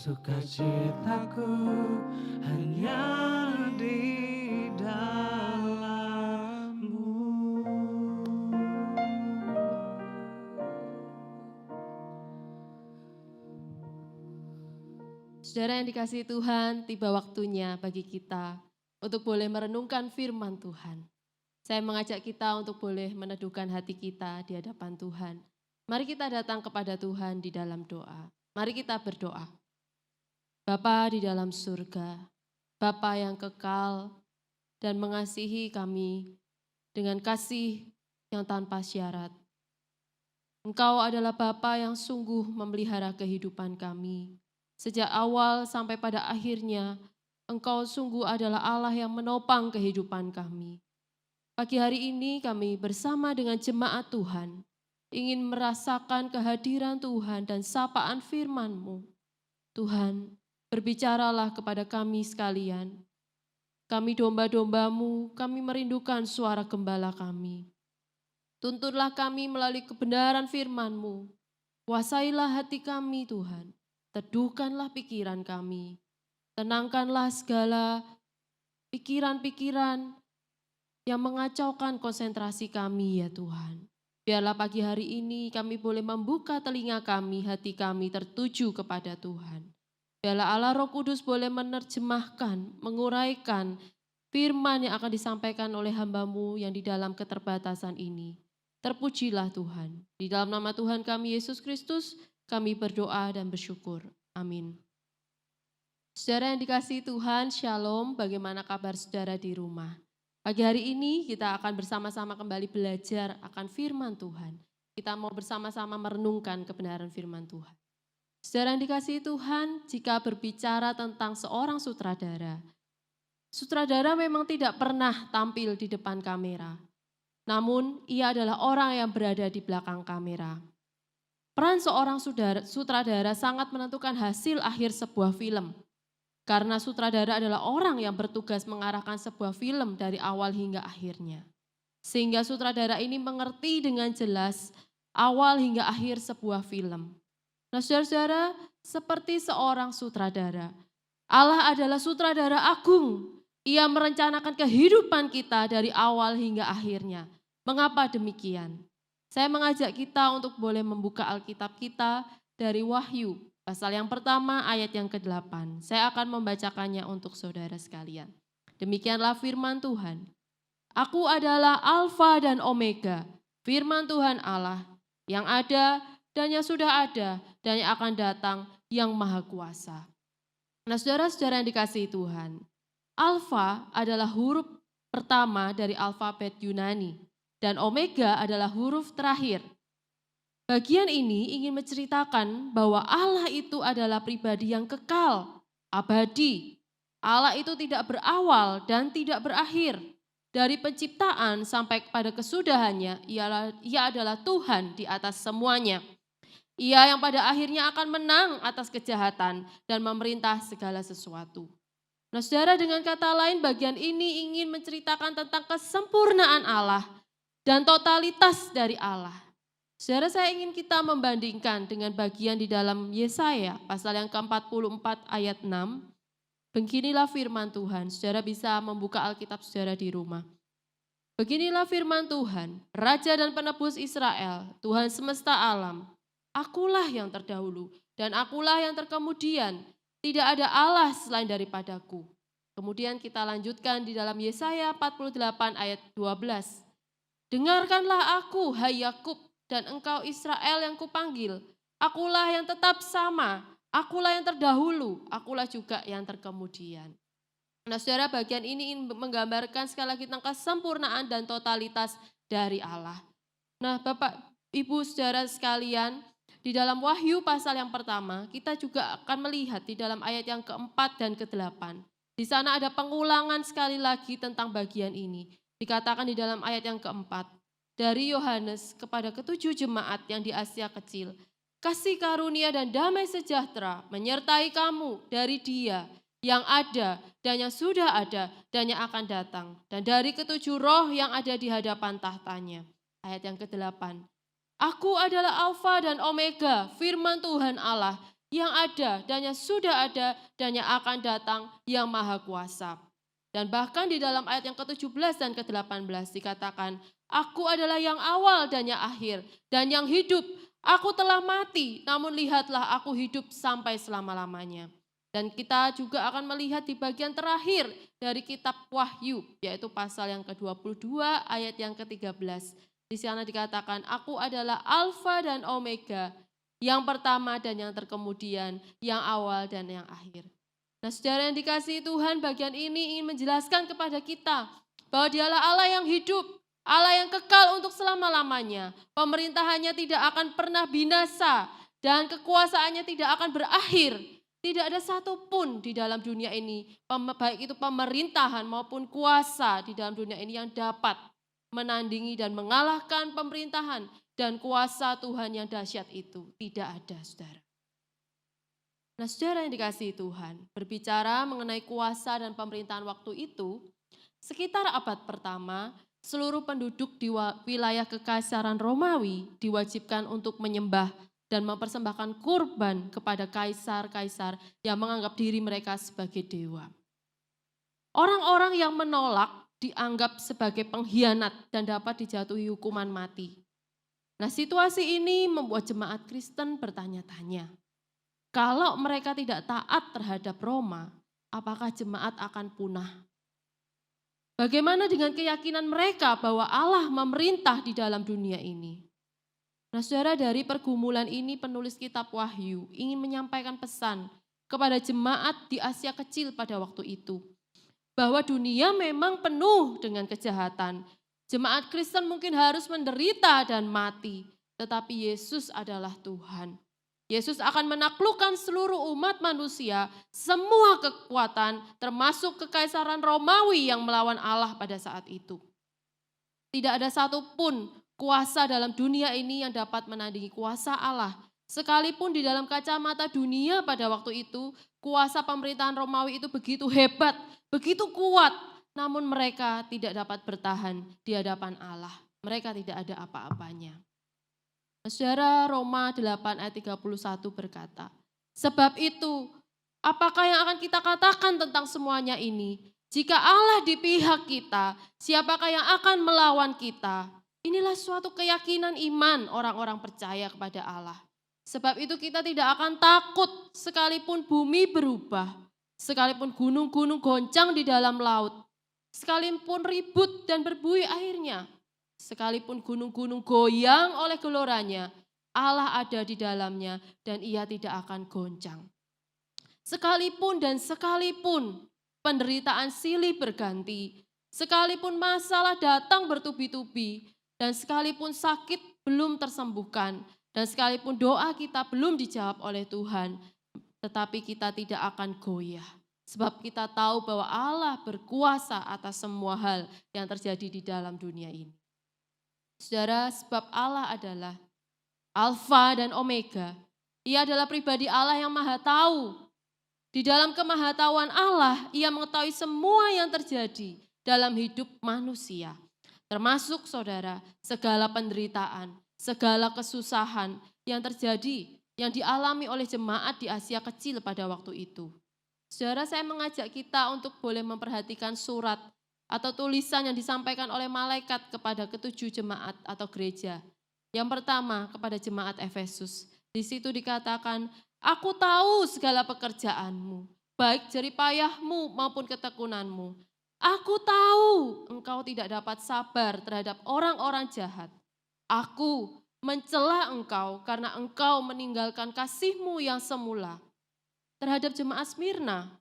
Sukacitaku hanya di dalam-Mu. Saudara yang dikasihi Tuhan, tiba waktunya bagi kita untuk boleh merenungkan firman Tuhan. Saya mengajak kita untuk boleh meneduhkan hati kita di hadapan Tuhan. Mari kita datang kepada Tuhan di dalam doa. Mari kita berdoa. Bapa di dalam surga, Bapa yang kekal dan mengasihi kami dengan kasih yang tanpa syarat. Engkau adalah Bapa yang sungguh memelihara kehidupan kami. Sejak awal sampai pada akhirnya, Engkau sungguh adalah Allah yang menopang kehidupan kami. Pagi hari ini kami bersama dengan jemaat Tuhan, ingin merasakan kehadiran Tuhan dan sapaan firman-Mu. Tuhan, berbicaralah kepada kami sekalian. Kami domba-domba-Mu, kami merindukan suara gembala kami. Tuntunlah kami melalui kebenaran firman-Mu. Kuasailah hati kami Tuhan. Teduhkanlah pikiran kami. Tenangkanlah segala pikiran-pikiran yang mengacaukan konsentrasi kami ya Tuhan. Biarlah pagi hari ini kami boleh membuka telinga kami, hati kami tertuju kepada Tuhan. Biarlah Allah Roh Kudus boleh menerjemahkan, menguraikan firman yang akan disampaikan oleh hamba-Mu yang di dalam keterbatasan ini. Terpujilah Tuhan. Di dalam nama Tuhan kami Yesus Kristus, kami berdoa dan bersyukur. Amin. Saudara yang dikasihi Tuhan, Shalom. Bagaimana kabar saudara di rumah? Pagi hari ini kita akan bersama-sama kembali belajar akan firman Tuhan. Kita mau bersama-sama merenungkan kebenaran firman Tuhan. Saudara yang dikasihi Tuhan, jika berbicara tentang seorang sutradara, sutradara memang tidak pernah tampil di depan kamera. Namun, ia adalah orang yang berada di belakang kamera. Peran seorang sutradara sangat menentukan hasil akhir sebuah film. Karena sutradara adalah orang yang bertugas mengarahkan sebuah film dari awal hingga akhirnya. Sehingga sutradara ini mengerti dengan jelas awal hingga akhir sebuah film. Nah saudara-saudara, seperti seorang sutradara, Allah adalah sutradara agung. Ia merencanakan kehidupan kita dari awal hingga akhirnya. Mengapa demikian? Saya mengajak kita untuk boleh membuka Alkitab kita dari Wahyu, pasal yang pertama ayat yang ke-8. Saya akan membacakannya untuk saudara sekalian. Demikianlah firman Tuhan. Aku adalah Alfa dan Omega, firman Tuhan Allah, yang ada dan yang sudah ada dan yang akan datang, yang maha kuasa. Nah saudara-saudara yang dikasihi Tuhan, Alfa adalah huruf pertama dari alfabet Yunani, dan Omega adalah huruf terakhir. Bagian ini ingin menceritakan bahwa Allah itu adalah pribadi yang kekal, abadi. Allah itu tidak berawal dan tidak berakhir. Dari penciptaan sampai kepada kesudahannya, ia adalah Tuhan di atas semuanya. Ia yang pada akhirnya akan menang atas kejahatan dan memerintah segala sesuatu. Nah saudara, dengan kata lain bagian ini ingin menceritakan tentang kesempurnaan Allah dan totalitas dari Allah. Saudara, saya ingin kita membandingkan dengan bagian di dalam Yesaya pasal yang ke-44 ayat 6. Beginilah firman Tuhan. Saudara bisa membuka Alkitab saudara di rumah. Beginilah firman Tuhan, Raja dan Penebus Israel, Tuhan semesta alam. Akulah yang terdahulu dan akulah yang terkemudian. Tidak ada Allah selain daripadaku. Kemudian kita lanjutkan di dalam Yesaya 48 ayat 12. Dengarkanlah aku, hai Yakub, dan engkau Israel yang kupanggil. Akulah yang tetap sama, akulah yang terdahulu, akulah juga yang terkemudian. Nah saudara, bagian ini ingin menggambarkan sekali lagi tentang kesempurnaan dan totalitas dari Allah. Nah Bapak, Ibu, saudara sekalian, di dalam Wahyu pasal yang pertama, kita juga akan melihat di dalam ayat yang keempat dan ke-8. Di sana ada pengulangan sekali lagi tentang bagian ini. Dikatakan di dalam ayat yang keempat, dari Yohanes kepada ketujuh jemaat yang di Asia Kecil, kasih karunia dan damai sejahtera menyertai kamu dari Dia yang ada dan yang sudah ada dan yang akan datang, dan dari ketujuh roh yang ada di hadapan tahtanya. Ayat yang ke-8, Aku adalah Alfa dan Omega, firman Tuhan Allah, yang ada dan yang sudah ada dan yang akan datang yang maha kuasa. Dan bahkan di dalam ayat yang ke-17 dan ke-18 dikatakan, aku adalah yang awal dan yang akhir dan yang hidup. Aku telah mati, namun lihatlah aku hidup sampai selama-lamanya. Dan kita juga akan melihat di bagian terakhir dari kitab Wahyu, yaitu pasal yang ke-22 ayat yang ke-13. Di sana dikatakan, aku adalah Alfa dan Omega, yang pertama dan yang terkemudian, yang awal dan yang akhir. Nah saudara yang dikasihi Tuhan, bagian ini ingin menjelaskan kepada kita bahwa dialah Allah yang hidup, Allah yang kekal untuk selama-lamanya. Pemerintahannya tidak akan pernah binasa dan kekuasaannya tidak akan berakhir. Tidak ada satupun di dalam dunia ini, baik itu pemerintahan maupun kuasa di dalam dunia ini yang dapat menandingi dan mengalahkan pemerintahan dan kuasa Tuhan yang dahsyat itu. Tidak ada, saudara. Nah, saudara yang dikasihi Tuhan, berbicara mengenai kuasa dan pemerintahan waktu itu, sekitar abad pertama, seluruh penduduk di wilayah Kekaisaran Romawi diwajibkan untuk menyembah dan mempersembahkan kurban kepada kaisar-kaisar yang menganggap diri mereka sebagai dewa. Orang-orang yang menolak dianggap sebagai pengkhianat dan dapat dijatuhi hukuman mati. Nah, situasi ini membuat jemaat Kristen bertanya-tanya, kalau mereka tidak taat terhadap Roma, apakah jemaat akan punah? Bagaimana dengan keyakinan mereka bahwa Allah memerintah di dalam dunia ini? Nah saudara, dari pergumulan ini penulis kitab Wahyu ingin menyampaikan pesan kepada jemaat di Asia Kecil pada waktu itu. Bahwa dunia memang penuh dengan kejahatan. Jemaat Kristen mungkin harus menderita dan mati. Tetapi Yesus adalah Tuhan. Yesus akan menaklukkan seluruh umat manusia, semua kekuatan termasuk kekaisaran Romawi yang melawan Allah pada saat itu. Tidak ada satupun kuasa dalam dunia ini yang dapat menandingi kuasa Allah. Sekalipun di dalam kacamata dunia pada waktu itu, kuasa pemerintahan Romawi itu begitu hebat, begitu kuat. Namun mereka tidak dapat bertahan di hadapan Allah. Mereka tidak ada apa-apanya. Saudara, Roma 8 ayat 31 berkata, sebab itu, apakah yang akan kita katakan tentang semuanya ini? Jika Allah di pihak kita, siapakah yang akan melawan kita? Inilah suatu keyakinan iman orang-orang percaya kepada Allah. Sebab itu kita tidak akan takut sekalipun bumi berubah, sekalipun gunung-gunung goncang di dalam laut, sekalipun ribut dan berbuih airnya, sekalipun gunung-gunung goyang oleh geloranya, Allah ada di dalamnya dan ia tidak akan goncang. Sekalipun penderitaan silih berganti, sekalipun masalah datang bertubi-tubi, dan sekalipun sakit belum tersembuhkan, dan sekalipun doa kita belum dijawab oleh Tuhan, tetapi kita tidak akan goyah. Sebab kita tahu bahwa Allah berkuasa atas semua hal yang terjadi di dalam dunia ini. Saudara, sebab Allah adalah Alfa dan Omega. Ia adalah pribadi Allah yang maha tahu. Di dalam kemahatauan Allah, ia mengetahui semua yang terjadi dalam hidup manusia. Termasuk saudara, segala penderitaan, segala kesusahan yang terjadi, yang dialami oleh jemaat di Asia Kecil pada waktu itu. Saudara, saya mengajak kita untuk boleh memperhatikan surat atau tulisan yang disampaikan oleh malaikat kepada ketujuh jemaat atau gereja. Yang pertama kepada jemaat Efesus. Di situ dikatakan, aku tahu segala pekerjaanmu, baik jerih payahmu maupun ketekunanmu. Aku tahu engkau tidak dapat sabar terhadap orang-orang jahat. Aku mencela engkau karena engkau meninggalkan kasihmu yang semula. Terhadap jemaat Smyrna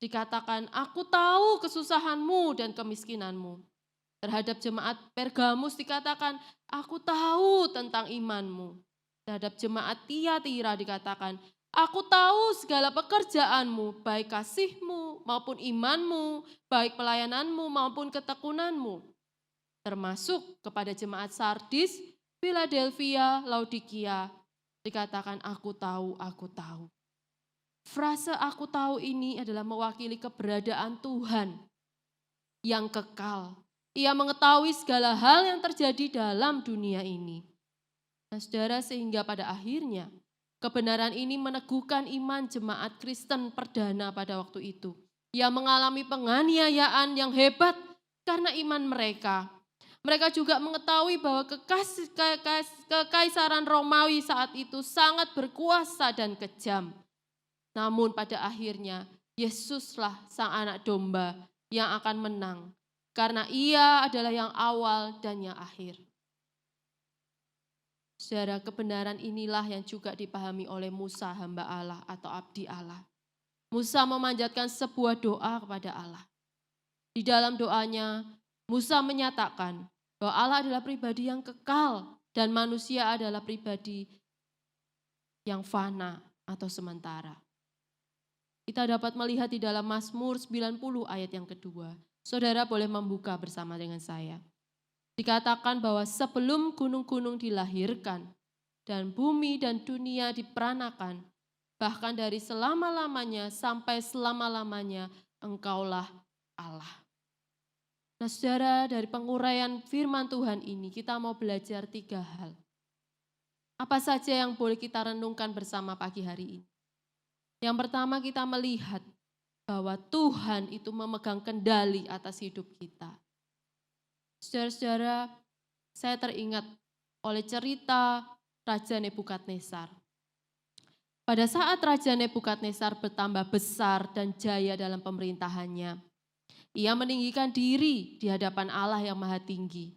dikatakan, aku tahu kesusahanmu dan kemiskinanmu. Terhadap jemaat Pergamus dikatakan, aku tahu tentang imanmu. Terhadap jemaat Tiatira dikatakan, aku tahu segala pekerjaanmu, baik kasihmu maupun imanmu, baik pelayananmu maupun ketekunanmu. Termasuk kepada jemaat Sardis, Philadelphia, Laodikia, dikatakan aku tahu, aku tahu. Frase aku tahu ini adalah mewakili keberadaan Tuhan yang kekal. Ia mengetahui segala hal yang terjadi dalam dunia ini. Nah saudara, sehingga pada akhirnya Kebenaran ini meneguhkan iman jemaat Kristen perdana pada waktu itu. Ia mengalami penganiayaan yang hebat karena iman mereka. Mereka juga mengetahui bahwa kekaisaran Romawi saat itu sangat berkuasa dan kejam. Namun pada akhirnya Yesuslah sang anak domba yang akan menang. Karena ia adalah yang awal dan yang akhir. Saudara, kebenaran inilah yang juga dipahami oleh Musa hamba Allah atau abdi Allah. Musa memanjatkan sebuah doa kepada Allah. Di dalam doanya, Musa menyatakan bahwa Allah adalah pribadi yang kekal dan manusia adalah pribadi yang fana atau sementara. Kita dapat melihat di dalam Mazmur 90 ayat yang kedua. Saudara boleh membuka bersama dengan saya. Dikatakan bahwa sebelum gunung-gunung dilahirkan dan bumi dan dunia diperanakan, bahkan dari selama-lamanya sampai selama-lamanya engkaulah Allah. Nah saudara, dari penguraian firman Tuhan ini kita mau belajar 3 hal. Apa saja yang boleh kita renungkan bersama pagi hari ini? Yang pertama kita melihat bahwa Tuhan itu memegang kendali atas hidup kita. Saudara-saudara, saya teringat oleh cerita Raja Nebukadnezar. Pada saat Raja Nebukadnezar bertambah besar dan jaya dalam pemerintahannya, ia meninggikan diri di hadapan Allah yang Maha Tinggi.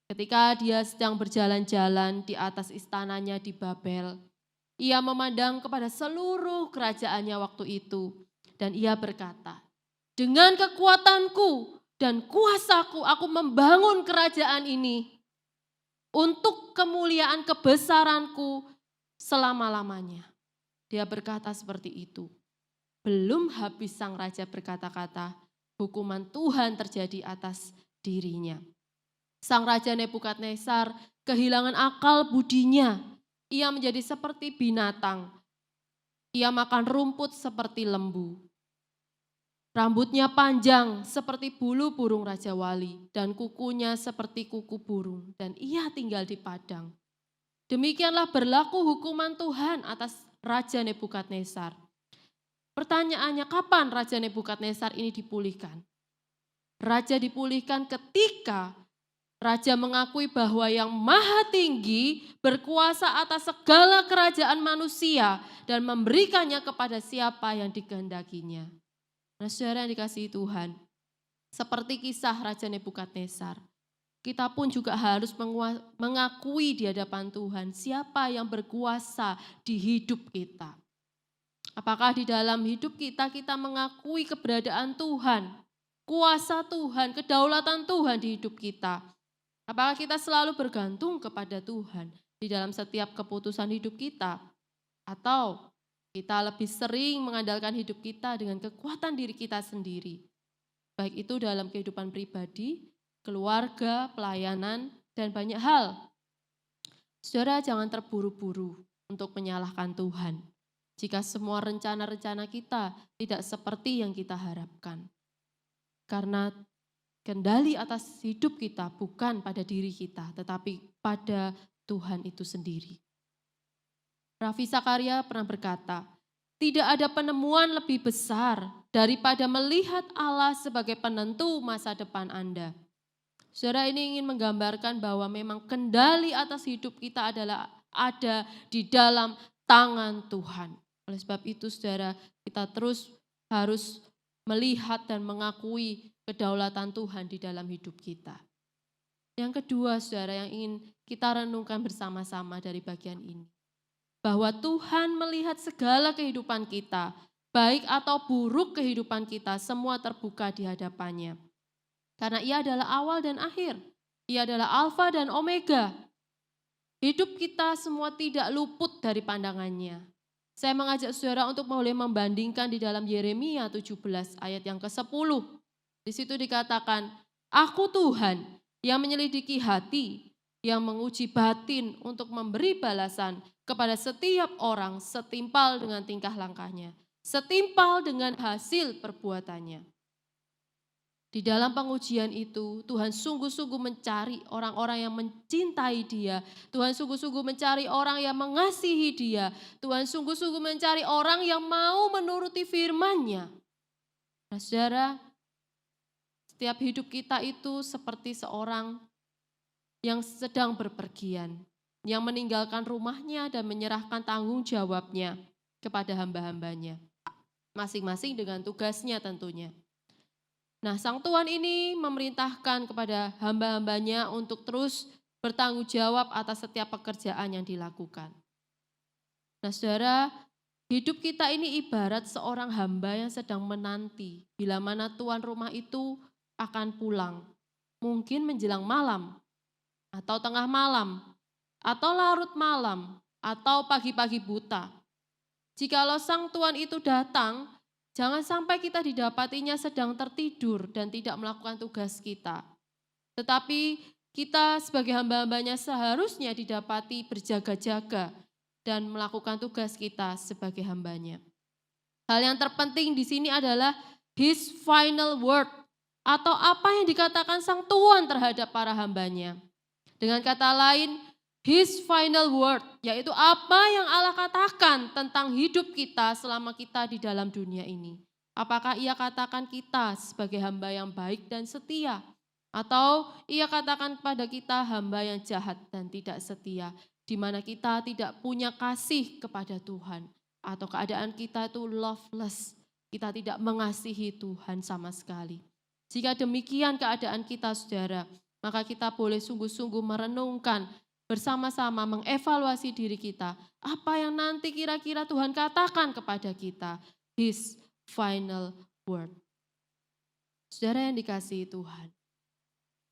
Ketika dia sedang berjalan-jalan di atas istananya di Babel, ia memandang kepada seluruh kerajaannya waktu itu dan ia berkata, dengan kekuatanku dan kuasaku aku membangun kerajaan ini untuk kemuliaan kebesaranku selama-lamanya. Dia berkata seperti itu. Belum habis sang raja berkata-kata, hukuman Tuhan terjadi atas dirinya. Sang raja Nebukadnezar kehilangan akal budinya. Ia menjadi seperti binatang. Ia makan rumput seperti lembu. Rambutnya panjang seperti bulu burung Raja Wali dan kukunya seperti kuku burung dan ia tinggal di padang. Demikianlah berlaku hukuman Tuhan atas Raja Nebukadnezar. Pertanyaannya, kapan Raja Nebukadnezar ini dipulihkan? Raja dipulihkan ketika Raja mengakui bahwa yang maha tinggi berkuasa atas segala kerajaan manusia dan memberikannya kepada siapa yang dikehendakinya. Nah saudara yang dikasihi Tuhan, seperti kisah Raja Nebukadnezar, kita pun juga harus mengakui di hadapan Tuhan siapa yang berkuasa di hidup kita. Apakah di dalam hidup kita mengakui keberadaan Tuhan, kuasa Tuhan, kedaulatan Tuhan di hidup kita? Apakah kita selalu bergantung kepada Tuhan di dalam setiap keputusan hidup kita? Atau kita lebih sering mengandalkan hidup kita dengan kekuatan diri kita sendiri? Baik itu dalam kehidupan pribadi, keluarga, pelayanan, dan banyak hal. Saudara jangan terburu-buru untuk menyalahkan Tuhan. Jika semua rencana-rencana kita tidak seperti yang kita harapkan. Karena kendali atas hidup kita bukan pada diri kita, tetapi pada Tuhan itu sendiri. Ravi Zakaria pernah berkata, tidak ada penemuan lebih besar daripada melihat Allah sebagai penentu masa depan Anda. Saudara ini ingin menggambarkan bahwa memang kendali atas hidup kita adalah ada di dalam tangan Tuhan. Oleh sebab itu saudara, kita terus harus melihat dan mengakui kedaulatan Tuhan di dalam hidup kita. Yang kedua saudara yang ingin kita renungkan bersama-sama dari bagian ini. Bahwa Tuhan melihat segala kehidupan kita, baik atau buruk kehidupan kita, semua terbuka di hadapannya. Karena ia adalah awal dan akhir, ia adalah alfa dan omega. Hidup kita semua tidak luput dari pandangannya. Saya mengajak saudara untuk boleh membandingkan di dalam Yeremia 17 ayat yang ke-10. Di situ dikatakan, aku Tuhan yang menyelidiki hati, yang menguji batin untuk memberi balasan kepada setiap orang setimpal dengan tingkah langkahnya, setimpal dengan hasil perbuatannya. Di dalam pengujian itu, Tuhan sungguh-sungguh mencari orang-orang yang mencintai Dia. Tuhan sungguh-sungguh mencari orang yang mengasihi Dia. Tuhan sungguh-sungguh mencari orang yang mau menuruti firman-Nya. Nah, saudara, setiap hidup kita itu seperti seorang yang sedang berpergian, yang meninggalkan rumahnya dan menyerahkan tanggung jawabnya kepada hamba-hambanya. Masing-masing dengan tugasnya tentunya. Nah, Sang Tuhan ini memerintahkan kepada hamba-hambanya untuk terus bertanggung jawab atas setiap pekerjaan yang dilakukan. Nah, saudara, hidup kita ini ibarat seorang hamba yang sedang menanti bila mana tuan rumah itu akan pulang. Mungkin menjelang malam, atau tengah malam, atau larut malam, atau pagi-pagi buta. Jikalau sang tuan itu datang, jangan sampai kita didapatinya sedang tertidur dan tidak melakukan tugas kita. Tetapi kita sebagai hamba-hambanya seharusnya didapati berjaga-jaga dan melakukan tugas kita sebagai hambanya. Hal yang terpenting di sini adalah His final word, atau apa yang dikatakan sang Tuhan terhadap para hambanya. Dengan kata lain, His final word, yaitu apa yang Allah katakan tentang hidup kita selama kita di dalam dunia ini. Apakah Ia katakan kita sebagai hamba yang baik dan setia? Atau Ia katakan kepada kita hamba yang jahat dan tidak setia, di mana kita tidak punya kasih kepada Tuhan. Atau keadaan kita itu loveless, kita tidak mengasihi Tuhan sama sekali. Jika demikian keadaan kita, saudara, maka kita boleh sungguh-sungguh merenungkan bersama-sama, mengevaluasi diri kita. Apa yang nanti kira-kira Tuhan katakan kepada kita? His final word. Saudara yang dikasihi Tuhan,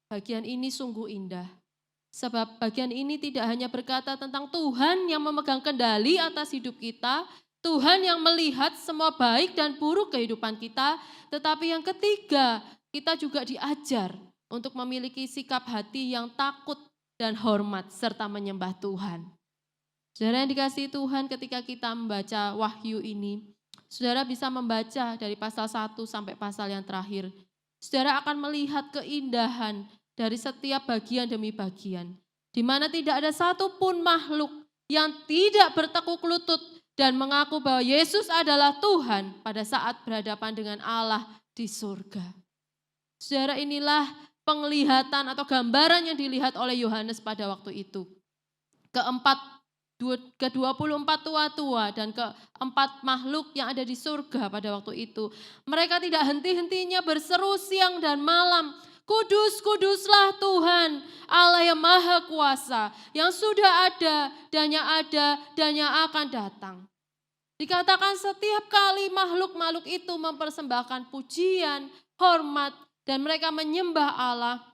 bagian ini sungguh indah. Sebab bagian ini tidak hanya berkata tentang Tuhan yang memegang kendali atas hidup kita, Tuhan yang melihat semua baik dan buruk kehidupan kita, tetapi yang ketiga, kita juga diajar untuk memiliki sikap hati yang takut dan hormat serta menyembah Tuhan. Saudara yang dikasihi Tuhan, ketika kita membaca Wahyu ini, saudara bisa membaca dari pasal 1 sampai pasal yang terakhir. Saudara akan melihat keindahan dari setiap bagian demi bagian, di mana tidak ada satupun makhluk yang tidak bertekuk lutut dan mengaku bahwa Yesus adalah Tuhan pada saat berhadapan dengan Allah di surga. Saudara, inilah penglihatan atau gambaran yang dilihat oleh Yohanes pada waktu itu. Ke-24 tua-tua dan keempat makhluk yang ada di surga pada waktu itu. Mereka tidak henti-hentinya berseru siang dan malam, Kudus, kuduslah Tuhan, Allah yang Maha Kuasa, yang sudah ada dan yang akan datang. Dikatakan setiap kali makhluk-makhluk itu mempersembahkan pujian, hormat, dan mereka menyembah Allah,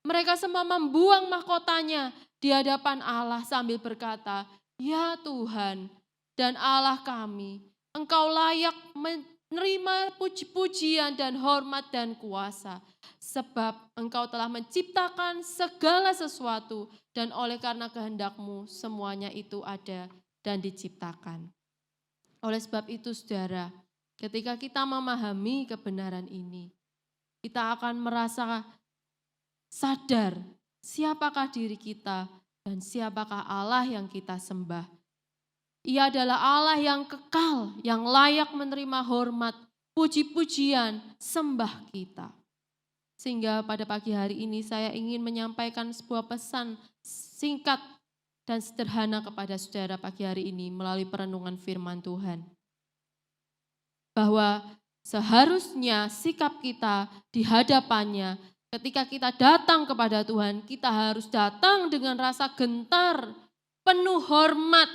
mereka semua membuang mahkotanya di hadapan Allah sambil berkata, Ya Tuhan dan Allah kami, Engkau layak menerima puji-pujian dan hormat dan kuasa. Sebab Engkau telah menciptakan segala sesuatu dan oleh karena kehendak-Mu semuanya itu ada dan diciptakan. Oleh sebab itu saudara, ketika kita memahami kebenaran ini, kita akan merasa sadar siapakah diri kita dan siapakah Allah yang kita sembah. Ia adalah Allah yang kekal, yang layak menerima hormat, puji-pujian, sembah kita. Sehingga pada pagi hari ini saya ingin menyampaikan sebuah pesan singkat dan sederhana kepada saudara pagi hari ini melalui perenungan firman Tuhan. Bahwa seharusnya sikap kita di hadapannya ketika kita datang kepada Tuhan, kita harus datang dengan rasa gentar, penuh hormat,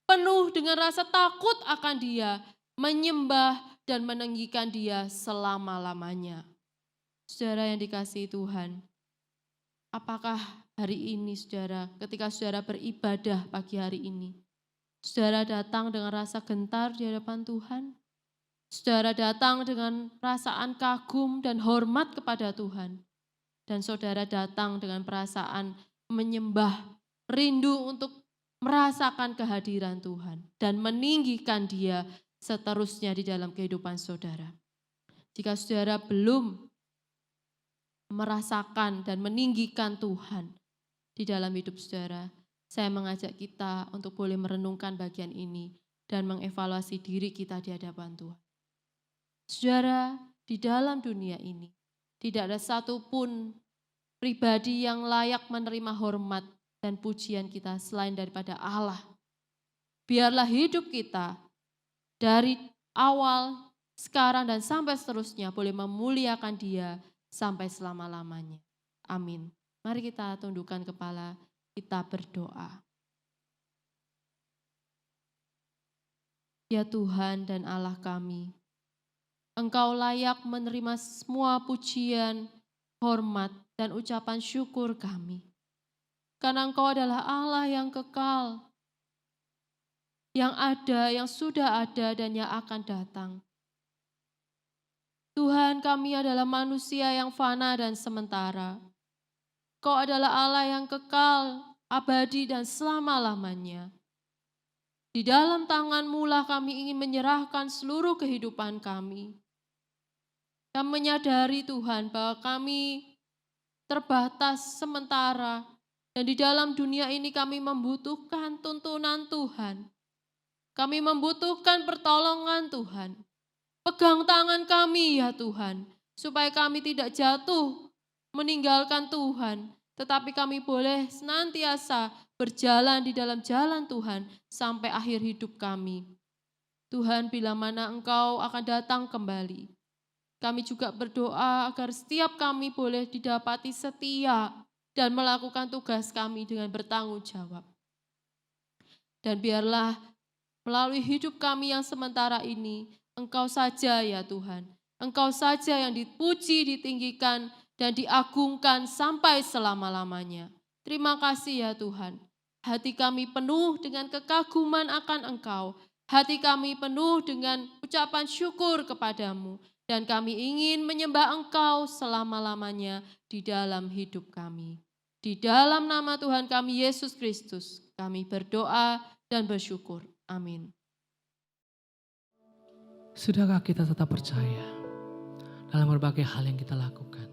penuh dengan rasa takut akan Dia, menyembah dan meninggikan Dia selama-lamanya. Saudara yang dikasihi Tuhan, apakah hari ini saudara, ketika saudara beribadah pagi hari ini, saudara datang dengan rasa gentar di hadapan Tuhan? Saudara datang dengan perasaan kagum dan hormat kepada Tuhan. Dan saudara datang dengan perasaan menyembah, rindu untuk merasakan kehadiran Tuhan. Dan meninggikan Dia seterusnya di dalam kehidupan saudara. Jika saudara belum merasakan dan meninggikan Tuhan di dalam hidup saudara. Saya mengajak kita untuk boleh merenungkan bagian ini dan mengevaluasi diri kita di hadapan Tuhan. Saudara, di dalam dunia ini tidak ada satupun pribadi yang layak menerima hormat dan pujian kita selain daripada Allah. Biarlah hidup kita dari awal, sekarang dan sampai seterusnya boleh memuliakan Dia sampai selama-lamanya. Amin. Mari kita tundukkan kepala, kita berdoa. Ya Tuhan dan Allah kami, Engkau layak menerima semua pujian, hormat, dan ucapan syukur kami. Karena Engkau adalah Allah yang kekal, yang ada, yang sudah ada, dan yang akan datang. Tuhan, kami adalah manusia yang fana dan sementara. Kau adalah Allah yang kekal, abadi, dan selama-lamanya. Di dalam tangan-Mu lah kami ingin menyerahkan seluruh kehidupan kami. Kami menyadari Tuhan bahwa kami terbatas sementara, dan di dalam dunia ini kami membutuhkan tuntunan Tuhan. Kami membutuhkan pertolongan Tuhan. Pegang tangan kami ya Tuhan, supaya kami tidak jatuh meninggalkan Tuhan, tetapi kami boleh senantiasa berjalan di dalam jalan Tuhan sampai akhir hidup kami. Tuhan, bila mana Engkau akan datang kembali, kami juga berdoa agar setiap kami boleh didapati setia dan melakukan tugas kami dengan bertanggung jawab. Dan biarlah melalui hidup kami yang sementara ini, Engkau saja ya Tuhan, Engkau saja yang dipuji, ditinggikan, dan diagungkan sampai selama-lamanya. Terima kasih ya Tuhan. Hati kami penuh dengan kekaguman akan Engkau. Hati kami penuh dengan ucapan syukur kepadamu. Dan kami ingin menyembah Engkau selama-lamanya di dalam hidup kami. Di dalam nama Tuhan kami Yesus Kristus, kami berdoa dan bersyukur. Amin. Sudahkah kita tetap percaya dalam berbagai hal yang kita lakukan?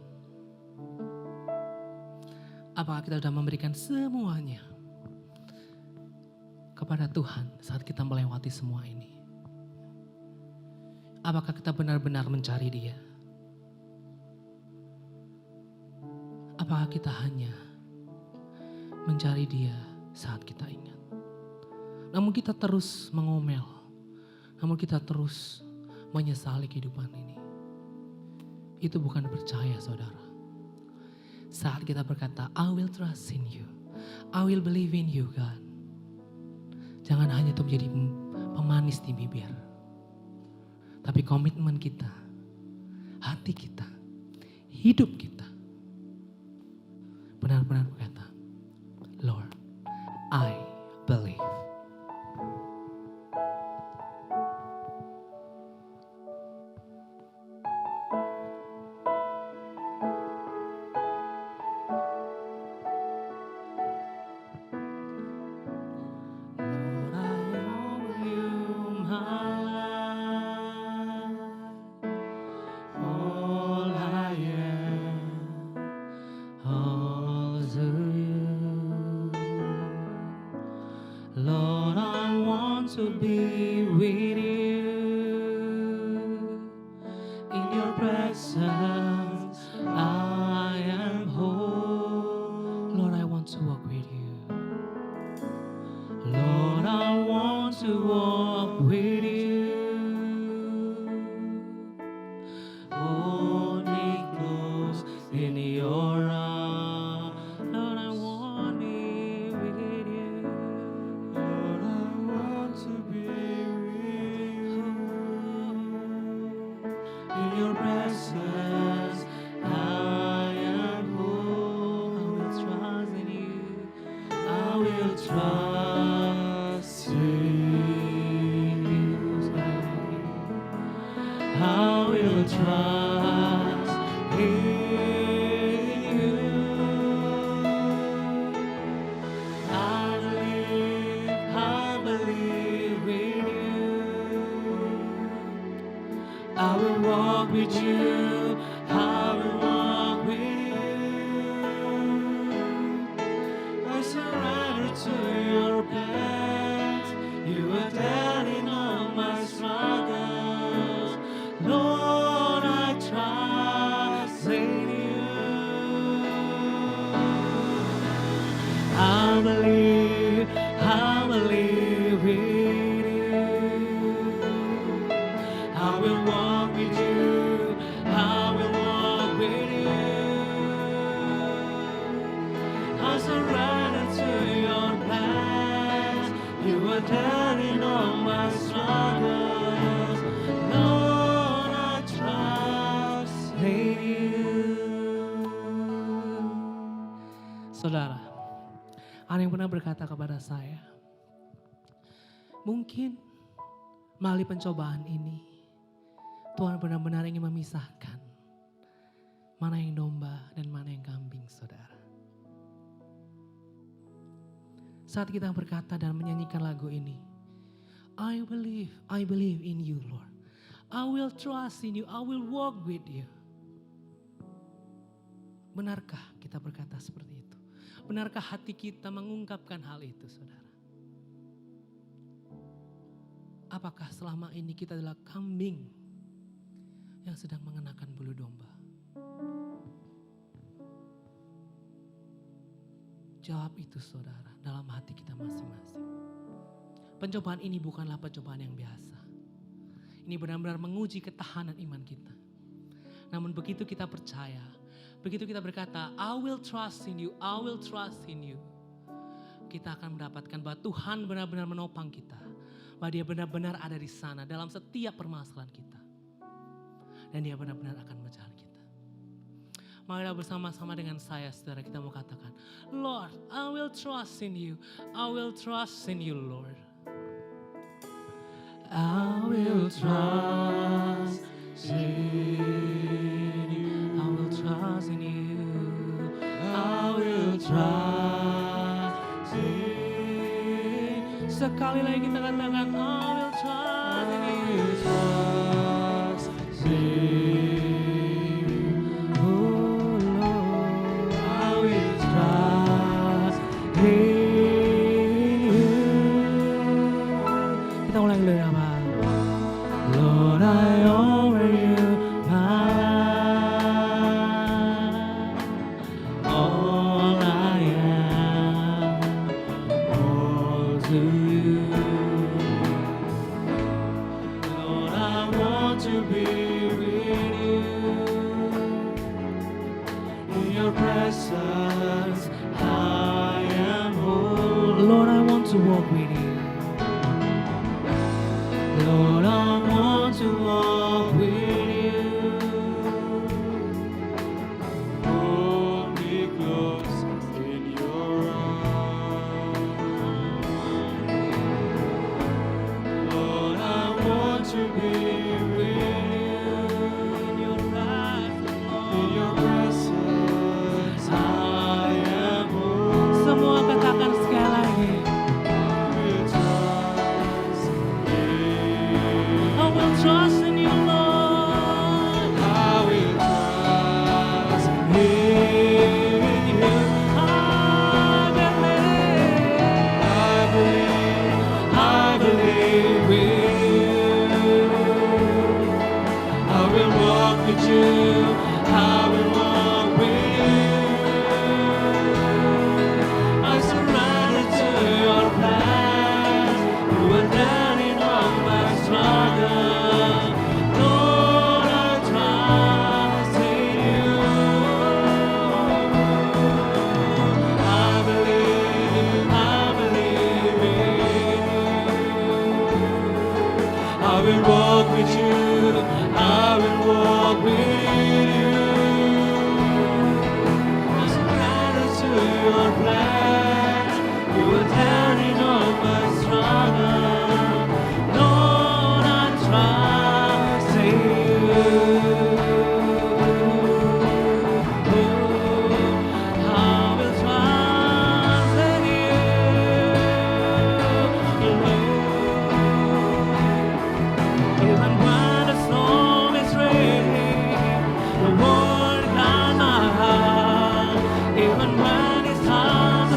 Apakah kita sudah memberikan semuanya kepada Tuhan saat kita melewati semua ini? Apakah kita benar-benar mencari Dia? Apakah kita hanya mencari Dia saat kita ingat? Namun kita terus mengomel, namun kita terus menyesali kehidupan ini. Itu bukan percaya, saudara. Saat kita berkata, I will trust in you, I will believe in you, God. Jangan hanya itu menjadi pemanis di bibir, tapi komitmen kita, hati kita, hidup kita benar-benar berkata, Lord, I believe. Lord, I want to be with you. In your presence, I am whole. Lord, I want to walk with you. Lord, I want to walk with you. Hold me close in your arms. Lord, I want to be with you. Lord, I want to be with you. In your presence, I am whole. I will trust in you. I will trust in you. I will trust in you. I believe in you. I will walk with you. I will walk with to your plans. You are there in all my struggles. Lord, I trust in you. I believe in you. I will walk with you. I will walk with you. I surrender to your plans. You are there in all my struggles. Lord, I trust in you. Saudara, ada yang pernah berkata kepada saya, mungkin melalui pencobaan ini Tuhan benar-benar ingin memisahkan mana yang domba dan mana yang kambing, saudara. Saat kita berkata dan menyanyikan lagu ini, I believe in you, Lord. I will trust in you, I will walk with you. Benarkah kita berkata seperti itu? Benarkah hati kita mengungkapkan hal itu, saudara? Apakah selama ini kita adalah kambing yang sedang mengenakan bulu domba? Jawab itu, saudara, dalam hati kita masing-masing. Pencobaan ini bukanlah pencobaan yang biasa. Ini benar-benar menguji ketahanan iman kita. Namun begitu kita percaya, begitu kita berkata, I will trust in you, I will trust in you, kita akan mendapatkan bahwa Tuhan benar-benar menopang kita. Bahwa dia benar-benar ada di sana dalam setiap permasalahan kita. Dan dia benar-benar akan memecahkan kita. Mari bersama-sama dengan saya, saudara, kita mau katakan, Lord, I will trust in you. I will trust in you, Lord. I will trust in you. I will trust in you. I will trust in you. Sekali lagi kita katakan, I will trust in you. Trust in you. Oh Lord, I will trust in you. Kita ulang dulu ya, Pak. Lord, I offer you my life. All I am, all to you. Lord, I want to be with you. In your presence, I am whole. Lord, I want to walk with you. Lord, I want to walk with you. Hold me close in your arms. Lord, I want to be with you. In your presence, I am whole. Semua katakan sekali lagi. I will trust in you, Lord. I will trust in you. I believe in you. I will walk with you. I will walk with you. I surrender to your plans. You are there in all my struggles. Lord, I trust in you. I believe in you. I will walk with you. I will walk with you. I surrender to your plans. You are there in all my struggles. Lord, I trust in you. I will trust in you. Even when the storm is raging, the word guides my heart. Even when it's hard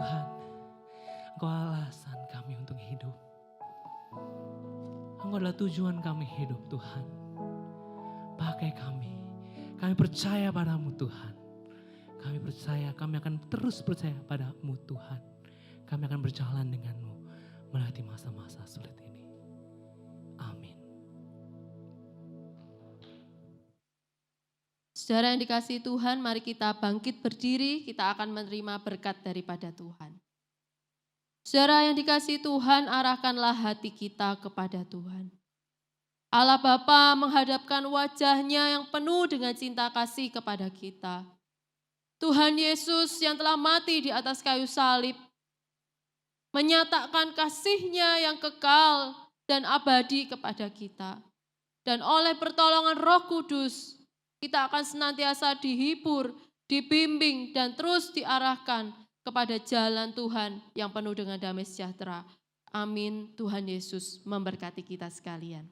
Tuhan, Engkau alasan kami untuk hidup. Engkau adalah tujuan kami hidup Tuhan. Pakai kami. Kami percaya padamu Tuhan. Kami percaya, kami akan terus percaya padamu Tuhan. Kami akan berjalan denganmu melewati masa-masa sulit ini. Amin. Saudara yang dikasihi Tuhan, mari kita bangkit berdiri, kita akan menerima berkat daripada Tuhan. Saudara yang dikasihi Tuhan, arahkanlah hati kita kepada Tuhan. Allah Bapa menghadapkan wajahnya yang penuh dengan cinta kasih kepada kita. Tuhan Yesus yang telah mati di atas kayu salib, menyatakan kasih-Nya yang kekal dan abadi kepada kita. Dan oleh pertolongan Roh Kudus, kita akan senantiasa dihibur, dibimbing, dan terus diarahkan kepada jalan Tuhan yang penuh dengan damai sejahtera. Amin. Tuhan Yesus memberkati kita sekalian.